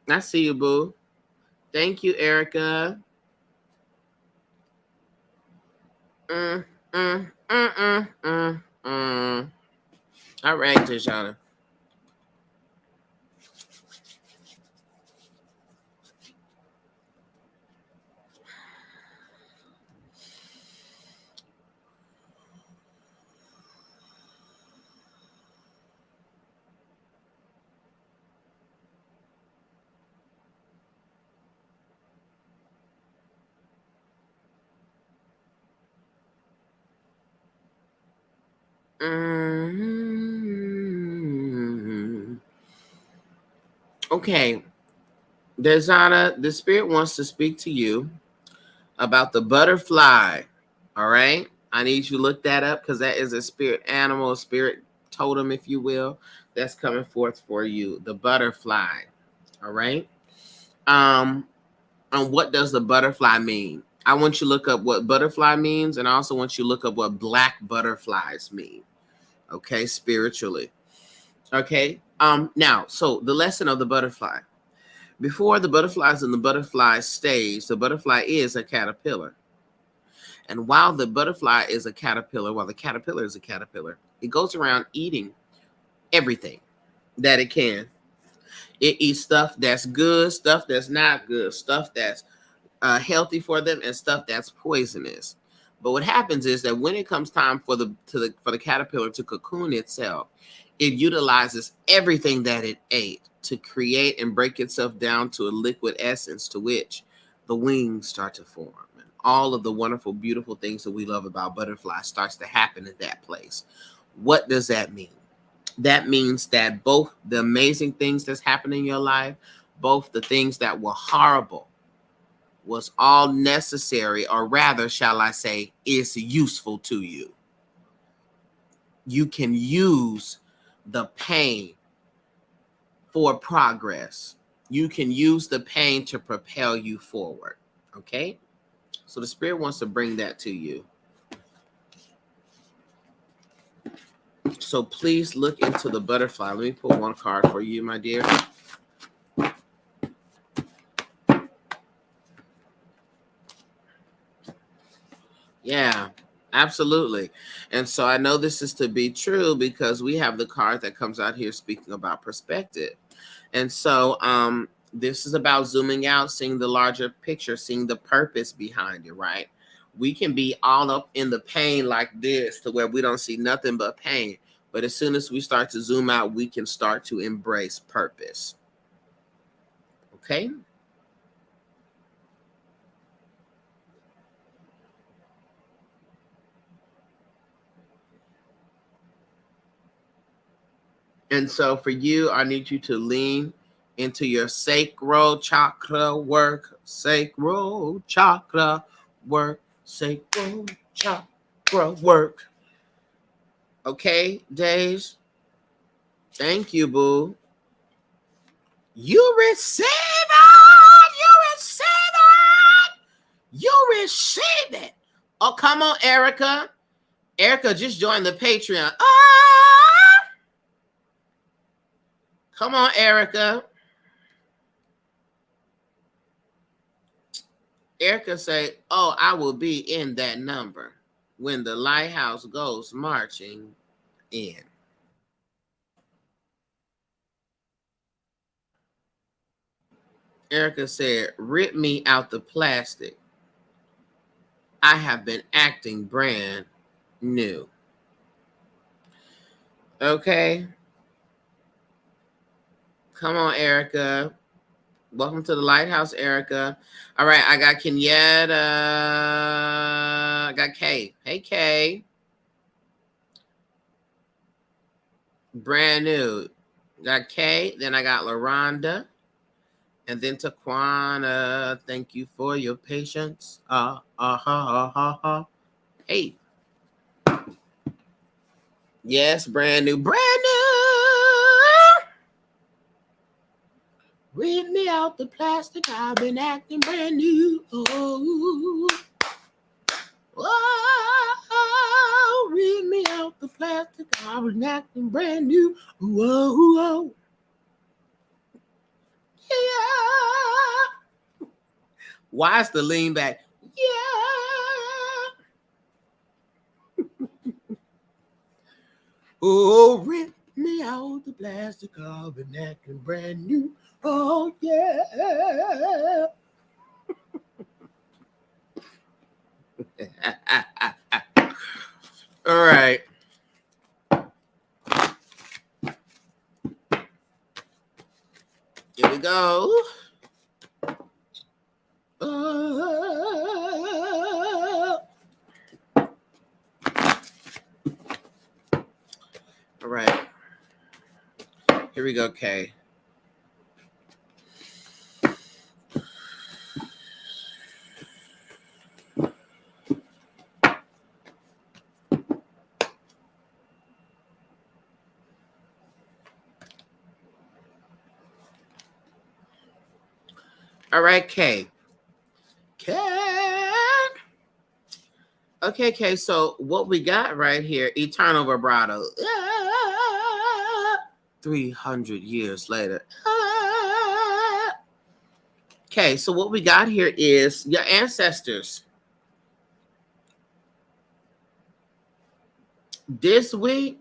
I see you, boo. Thank you, Erica. Mm, mm, mm, mm, mm, mm. All right, Dejana. Mm. Okay, Dejana, the spirit wants to speak to you about the butterfly. All right, I need you to look that up, because that is a spirit animal, a spirit totem, if you will, that's coming forth for you. The butterfly. All right. And what does the butterfly mean? I want you to look up what butterfly means, and I also want you to look up what black butterflies mean. Okay, spiritually. Okay. Now, so the lesson of the butterfly. Before the butterflies in the butterfly stage, the butterfly is a caterpillar. And while the butterfly is a caterpillar, while the caterpillar is a caterpillar, it goes around eating everything that it can. It eats stuff that's good, stuff that's not good, stuff that's healthy for them, and stuff that's poisonous. But what happens is that when it comes time for the caterpillar to cocoon itself, it utilizes everything that it ate to create and break itself down to a liquid essence, to which the wings start to form. And all of the wonderful, beautiful things that we love about butterflies starts to happen in that place. What does that mean? That means that both the amazing things that's happening in your life, both the things that were horrible, was all necessary, or rather, shall I say, is useful to you. You can use the pain for progress. You can use the pain to propel you forward. Okay? So the Spirit wants to bring that to you. So please look into the butterfly. Let me pull one card for you, my dear. Yeah, absolutely. And so I know this is to be true because we have the card that comes out here speaking about perspective. And so this is about zooming out, seeing the larger picture, seeing the purpose behind it, right? We can be all up in the pain like this to where we don't see nothing but pain. But as soon as we start to zoom out, we can start to embrace purpose. Okay? And so for you, I need you to lean into your sacral chakra work, sacral chakra work, sacral chakra work. Okay, Days? Thank you, boo. You receive it! You receive it! You receive it! Oh, come on, Erica. Erica just joined the Patreon. Ah! Come on, Erica. Erica say, oh, I will be in that number when the lighthouse goes marching in. Erica said, rip me out the plastic. I have been acting brand new. Okay. Come on, Erica. Welcome to the Lighthouse, Erica. All right, I got Kenyatta. I got Kay. Hey, Kay. Brand new. Got Kay. Then I got LaRonda. And then Taquana. Thank you for your patience. Hey. Yes, brand new. Brand new. Rip me out the plastic. I've been acting brand new. Oh. Oh, rip me out the plastic. I was acting brand new. Whoa, whoa. Yeah. Why is the lean back? Yeah. Oh, rip me out the plastic. I've been acting brand new. Oh, yeah. All right. Here we go. All right. Here we go, Kay. All right, Kay. Kay. Okay, Kay. So what we got right here, eternal vibrato. 300 years later. Okay, so what we got here is your ancestors. This week,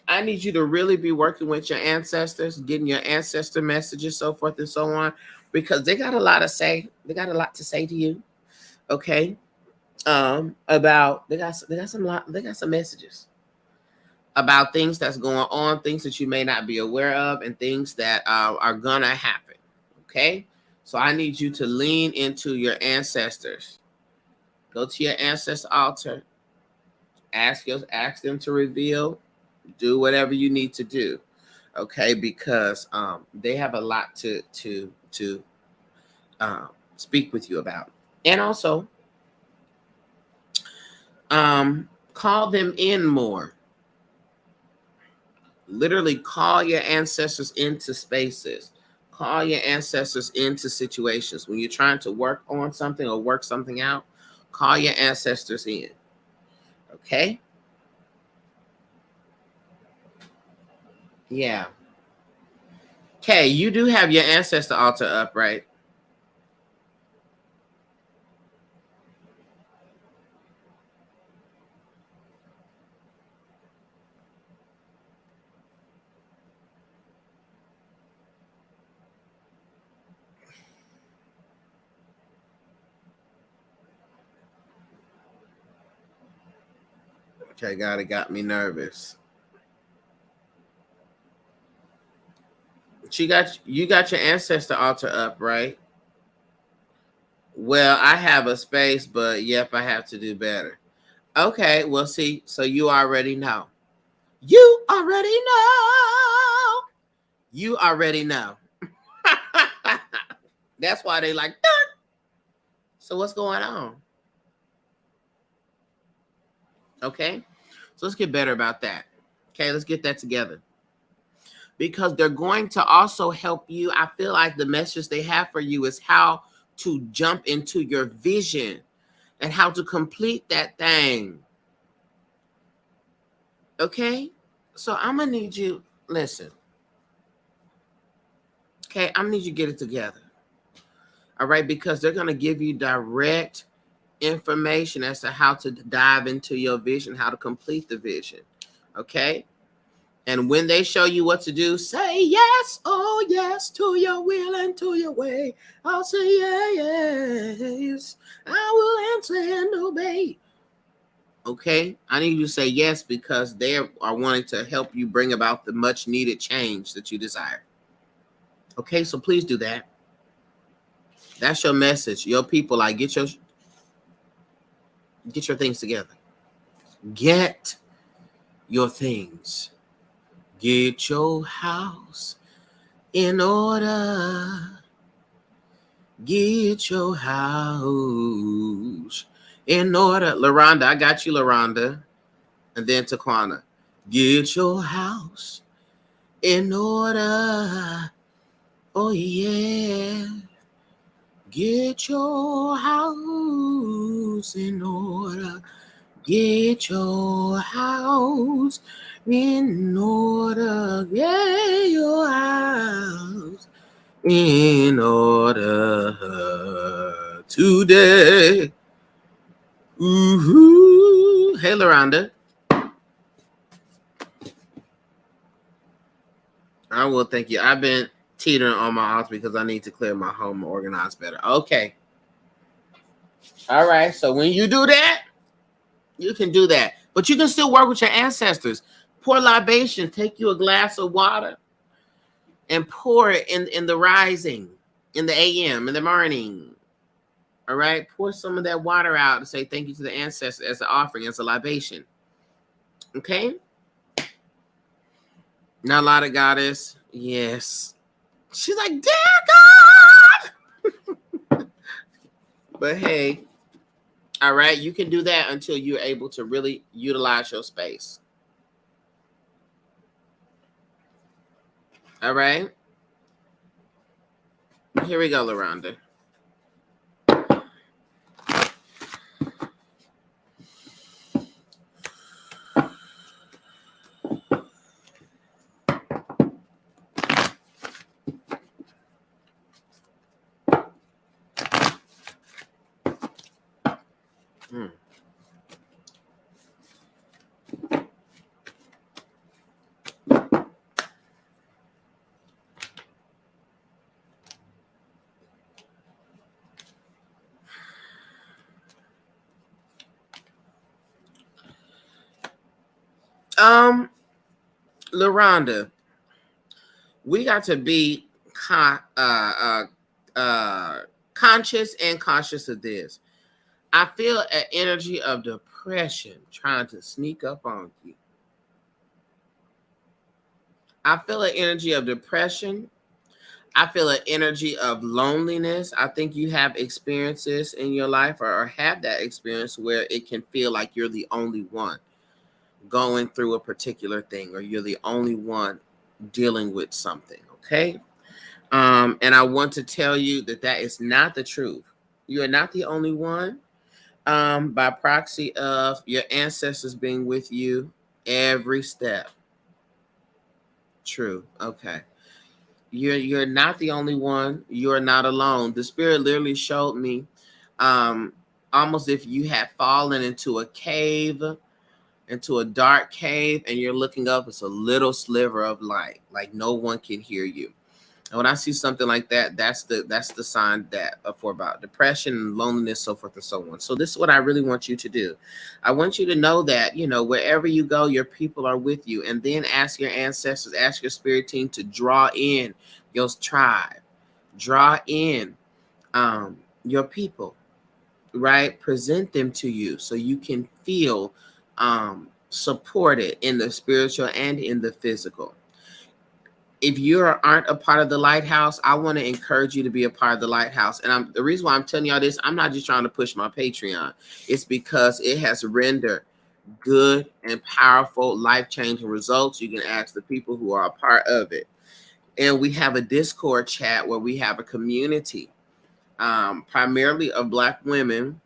I need you to really be working with your ancestors, getting your ancestor messages, so forth and so on, because they got a lot to say. They got a lot to say to you. Okay. About they got some messages about things that's going on, things that you may not be aware of, and things that are gonna happen. Okay. So I need you to lean into your ancestors. Go to your ancestor altar. Ask them to reveal. Do whatever you need to do. Okay, because they have a lot to speak with you about, and also call them in more. Literally, call your ancestors into spaces. Call your ancestors into situations when you're trying to work on something or work something out. Call your ancestors in. Okay. Yeah. Okay, you do have your ancestor altar up, right? Okay, God, it got me nervous. You got your ancestor altar up, right? Well, I have a space, but yep, I have to do better. Okay, well, see, so you already know. You already know. You already know. That's why they like, "Dirt." So what's going on? Okay, so let's get better about that. Okay, let's get that together. Because they're going to also help you. I feel like the message they have for you is how to jump into your vision and how to complete that thing. Okay? So I'm going to need you, listen. Okay, I'm going to need you to get it together. All right? Because they're going to give you direct information as to how to dive into your vision, how to complete the vision. Okay? And when they show you what to do, say yes, oh yes, to your will and to your way. I'll say yes. I will answer and obey. Okay? I need you to say yes because they are wanting to help you bring about the much needed change that you desire. Okay, so please do that. That's your message. Your people, like, get your things together. Get your things. Get your house in order. Get your house in order. LaRonda, I got you, LaRonda. And then Taquana. Get your house in order. Oh, yeah. Get your house in order. Get your house in order. Get your house in order today. Ooh. Hey, LaRonda. I will thank you. I've been teetering on my house because I need to clear my home and organize better. Okay. All right. So when you do that, you can do that. But you can still work with your ancestors. Pour libation. Take you a glass of water and pour it in the rising, in the AM, in the morning. All right. Pour some of that water out and say thank you to the ancestors as an offering, as a libation. Okay. Now, a lot of goddess. Yes. She's like, dear God. But hey, all right, you can do that until you're able to really utilize your space. All right. Here we go, LaRonda. LaRonda, we got to be conscious and cautious of this. I feel an energy of depression trying to sneak up on you. I feel an energy of depression. I feel an energy of loneliness. I think you have experiences in your life or have that experience where it can feel like you're the only one going through a particular thing, or you're the only one dealing with something. Okay. And I want to tell you that that is not the truth. You are not the only one. By proxy of your ancestors being with you every step. True. Okay. You're not the only one. You're not alone. The spirit literally showed me almost if you had fallen into a cave, into a dark cave, and you're looking up, it's a little sliver of light, like no one can hear you. And when I see something like that, that's the sign that for about depression and loneliness, so forth and so on. So this is what I really want you to do. I want you to know that, wherever you go, your people are with you. And then ask your ancestors, ask your spirit team to draw in your tribe, draw in your people, right? Present them to you so you can feel supported in the spiritual and in the physical. If you aren't a part of the lighthouse, I want to encourage you to be a part of the lighthouse. And the reason why I'm telling y'all this, I'm not just trying to push my Patreon. It's because it has rendered good and powerful, life-changing results. You can ask the people who are a part of it. And we have a Discord chat where we have a community, primarily of Black women,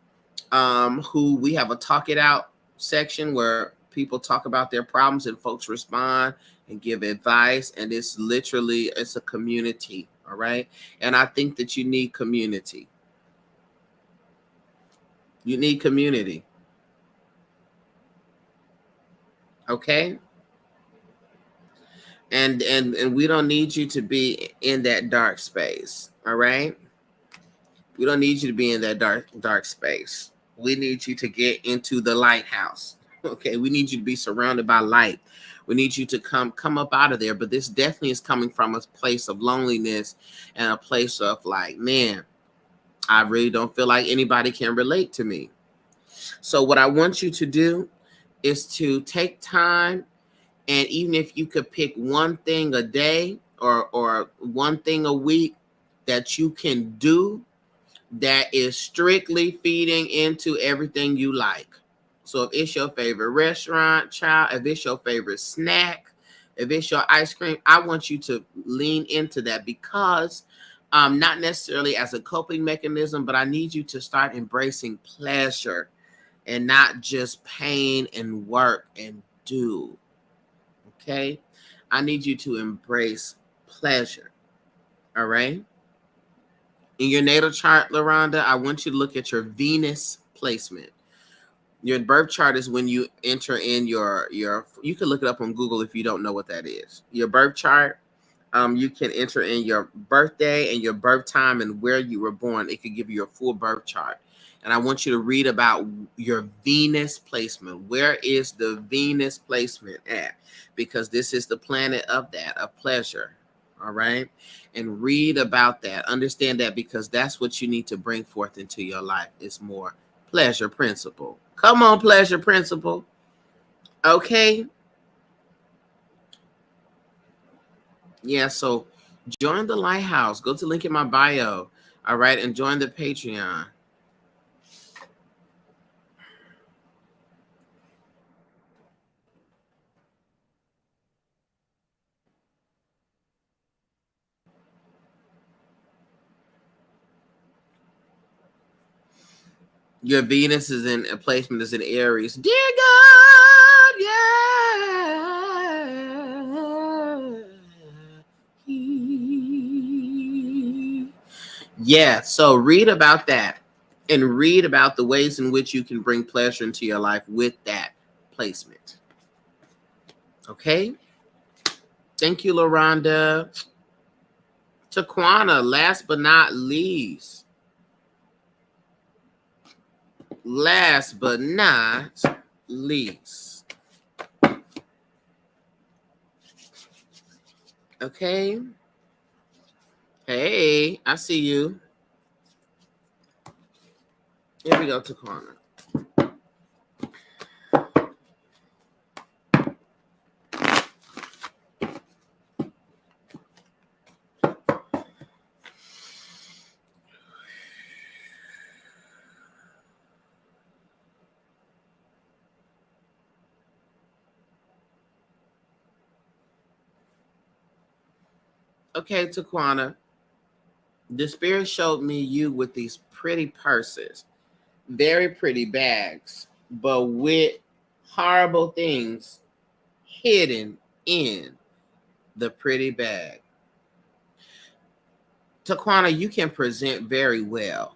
who we have a talk it out section where people talk about their problems and folks respond and give advice. And it's a community. All right. And I think that you need community. You need community. Okay. And we don't need you to be in that dark space. All right. We don't need you to be in that dark space. We need you to get into the lighthouse. Okay. We need you to be surrounded by light. We need you to come up out of there. But this definitely is coming from a place of loneliness and a place of like, man, I really don't feel like anybody can relate to me. So what I want you to do is to take time, and even if you could pick one thing a day or one thing a week that you can do that is strictly feeding into everything you like. So if it's your favorite restaurant, child, if it's your favorite snack, if it's your ice cream, I want you to lean into that, because not necessarily as a coping mechanism, but I need you to start embracing pleasure and not just pain and work and do. Okay? I need you to embrace pleasure. All right? In your natal chart, LaRonda, I want you to look at your Venus placement. Your birth chart is when you enter in your you can look it up on Google if you don't know what that is. Your birth chart, you can enter in your birthday and your birth time and where you were born. It could give you a full birth chart. And I want you to read about your Venus placement. Where is the Venus placement at? Because this is the planet of that, of pleasure. All right. And read about that. Understand that, because that's what you need to bring forth into your life. It's more pleasure principle. Come on, pleasure principle. Okay. Yeah. So join the lighthouse. Go to the link in my bio. All right. And join the Patreon. Your Venus is in a placement is in Aries. Dear God, yeah. Yeah, so read about that and read about the ways in which you can bring pleasure into your life with that placement. Okay? Thank you, LaRonda. Taquana, last but not least. Last but not least. Okay. Hey, I see you. Here we go, Taquana. Okay, Taquana. The spirit showed me you with these pretty purses, very pretty bags, but with horrible things hidden in the pretty bag. Taquana, you can present very well,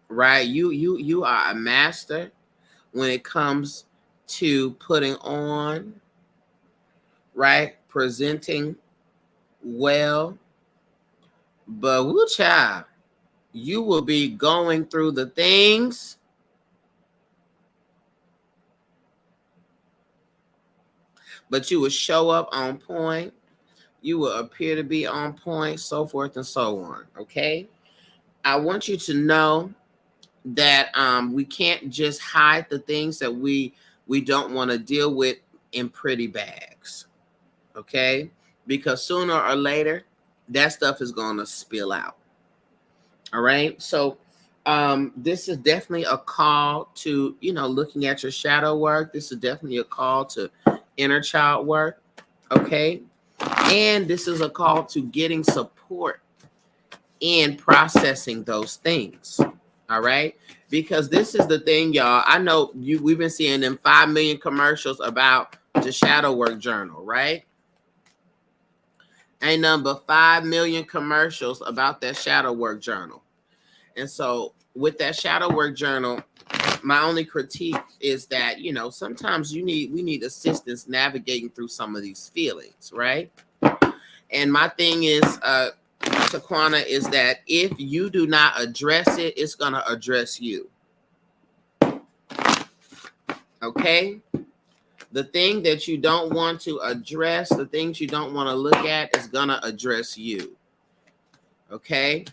right? You are a master when it comes to putting on, right? Presenting well, but woo child, you will be going through the things, but you will show up on point. You will appear to be on point, so forth and so on. Okay. I want you to know that we can't just hide the things that we don't want to deal with in pretty bags. Okay. Because sooner or later, that stuff is going to spill out. All right. So this is definitely a call to, looking at your shadow work. This is definitely a call to inner child work. Okay. And this is a call to getting support in processing those things. All right. Because this is the thing, y'all. I know we've been seeing them 5 million commercials about the shadow work journal, right? Ain't nothing but 5 million commercials about that shadow work journal. And so with that shadow work journal, my only critique is that, sometimes we need assistance navigating through some of these feelings, right? And my thing is, Taquana, is that if you do not address it, it's going to address you. Okay? The thing that you don't want to address, the things you don't want to look at is going to address you. Okay?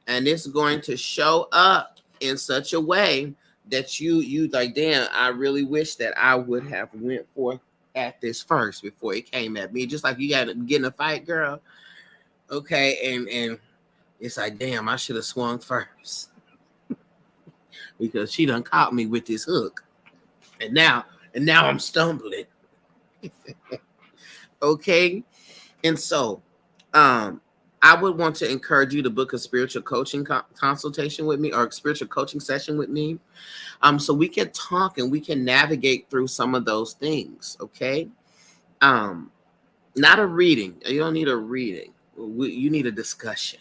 And it's going to show up in such a way that you like, damn, I really wish that I would have went forth at this first before it came at me. Just like you got to get in a fight, girl. Okay, and it's like, damn, I should have swung first because she done caught me with this hook, and now I'm stumbling. Okay, and so, I would want to encourage you to book a spiritual coaching consultation with me, or a spiritual coaching session with me, so we can talk and we can navigate through some of those things. Okay, not a reading. You don't need a reading. You need a discussion.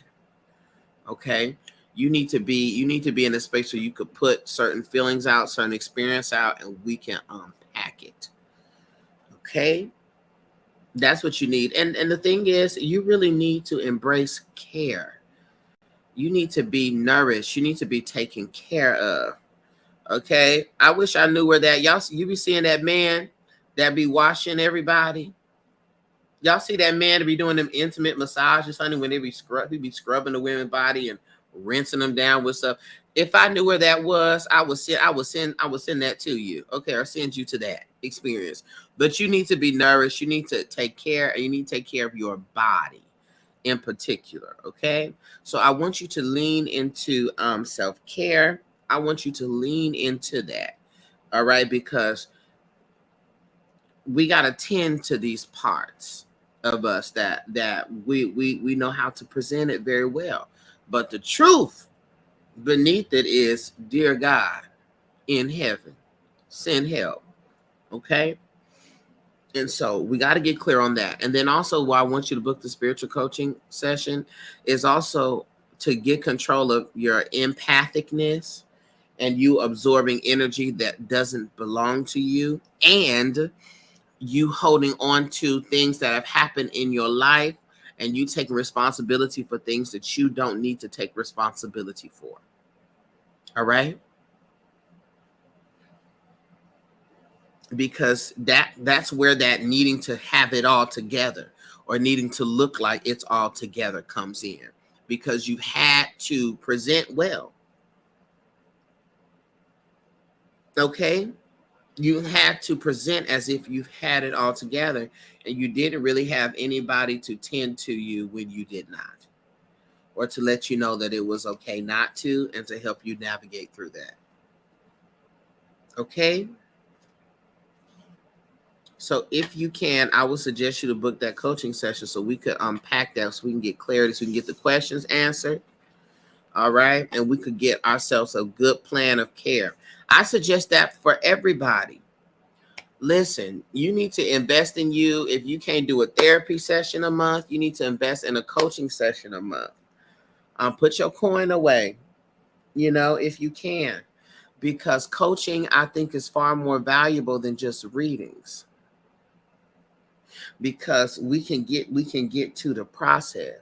Okay, you need to be in a space where you could put certain feelings out, certain experience out, and we can unpack it. Okay, that's what you need. And the thing is, you really need to embrace care. You need to be nourished. You need to be taken care of. Okay, I wish I knew where that you be seeing that man that be washing everybody. Y'all see that man to be doing them intimate massages, honey, when he be scrubbing the women's body and rinsing them down with stuff. If I knew where that was, I would send that to you. Okay, or send you to that experience. But you need to be nourished. You need to take care, and you need to take care of your body in particular. Okay. So I want you to lean into self-care. I want you to lean into that. All right, because we got to tend to these parts of us that we know how to present it very well, but the truth beneath it is, dear God in heaven, send help. Okay, and so we got to get clear on that. And then also, why I want you to book the spiritual coaching session is also to get control of your empathicness and you absorbing energy that doesn't belong to you, and you holding on to things that have happened in your life, and you taking responsibility for things that you don't need to take responsibility for. All right. because that's where that needing to have it all together or needing to look like it's all together comes in, because you've had to present well. Okay, you had to present as if you've had it all together, and you didn't really have anybody to tend to you when you did not, or to let you know that it was okay not to, and to help you navigate through that. Okay, so if you can, I would suggest you to book that coaching session so we could unpack that, so we can get clarity, so we can get the questions answered. All right, and we could get ourselves a good plan of care. I suggest that for everybody. Listen, you need to invest in you. If you can't do a therapy session a month, you need to invest in a coaching session a month. Put your coin away, if you can, because coaching, I think, is far more valuable than just readings, because we can get to the process.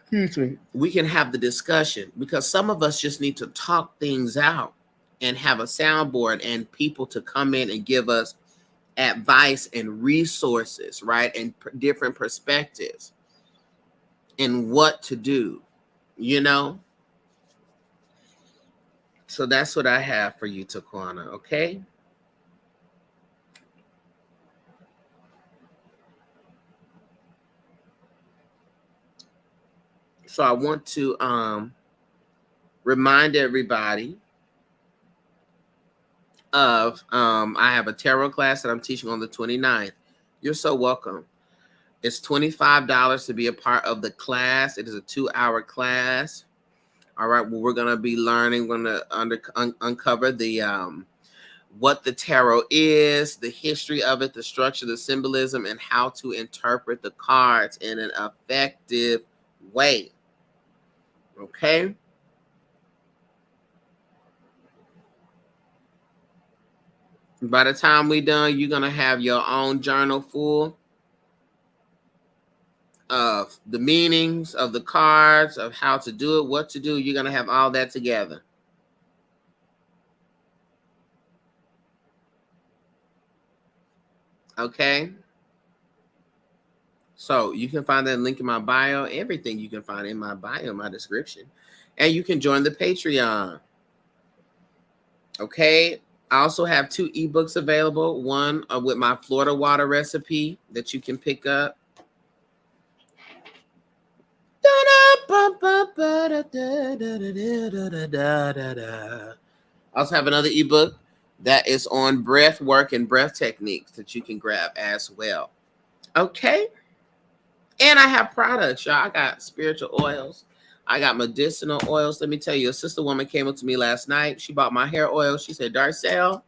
Excuse me. We can have the discussion, because some of us just need to talk things out and have a soundboard and people to come in and give us advice and resources, right? And different perspectives and what to do, you know? So that's what I have for you, Taquana, okay? So I want to remind everybody of I have a tarot class that I'm teaching on the 29th. You're so welcome. It's $25 to be a part of the class. It is a 2-hour class. All right, well, we're going to be learning, we're going to uncover the what the tarot is, the history of it, the structure, the symbolism, and how to interpret the cards in an effective way. Okay? By the time we're done, you're going to have your own journal full of the meanings of the cards, of how to do it, what to do. You're going to have all that together. Okay? So you can find that link in my bio. Everything you can find in my bio, my description. And you can join the Patreon. Okay? I also have 2 ebooks available. One with my Florida water recipe that you can pick up. I also have another ebook that is on breath work and breath techniques that you can grab as well. Okay? And I have products, y'all. I got spiritual oils. I got medicinal oils. Let me tell you, a sister woman came up to me last night. She bought my hair oil. She said, Darcel,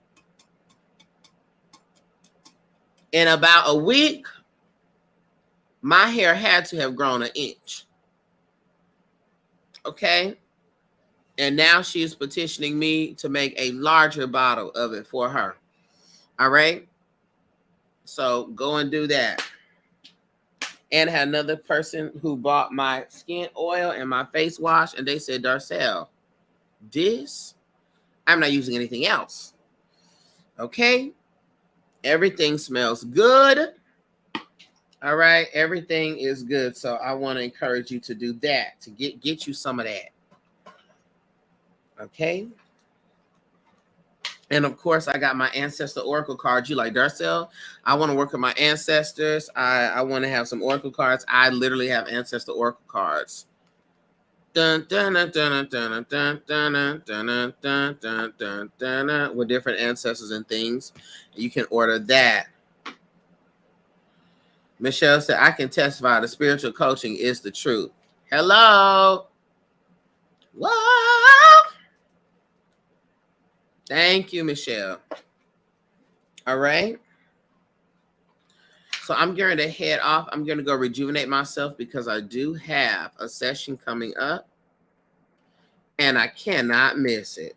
in about a week, my hair had to have grown an inch. Okay? And now she is petitioning me to make a larger bottle of it for her. All right? So go and do that. And I had another person who bought my skin oil and my face wash, and they said, Darcel, I'm not using anything else. Okay? Everything smells good. All right? Everything is good. So I want to encourage you to do that, to get you some of that. Okay? And of course, I got my ancestor oracle cards. You like, Darcel, I want to work with my ancestors. I want to have some oracle cards. I literally have ancestor oracle cards. Dun, dun, dun, dun, dun, dun, dun, dun, dun, dun, dun, dun, dun, with different ancestors and things. You can order that. Michelle said, I can testify the spiritual coaching is the truth. Hello. Whoa. Thank you, Michelle. All right. So I'm going to head off. I'm going to go rejuvenate myself because I do have a session coming up and I cannot miss it.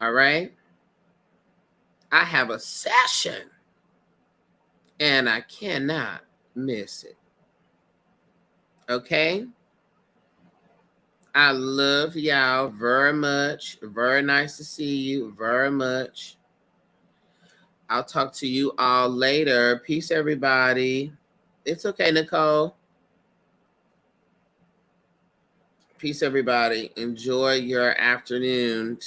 All right. I have a session and I cannot miss it. Okay. I love y'all very much. Very nice to see you very much. I'll talk to you all later. Peace, everybody. It's okay, Nicole. Peace, everybody. Enjoy your afternoon.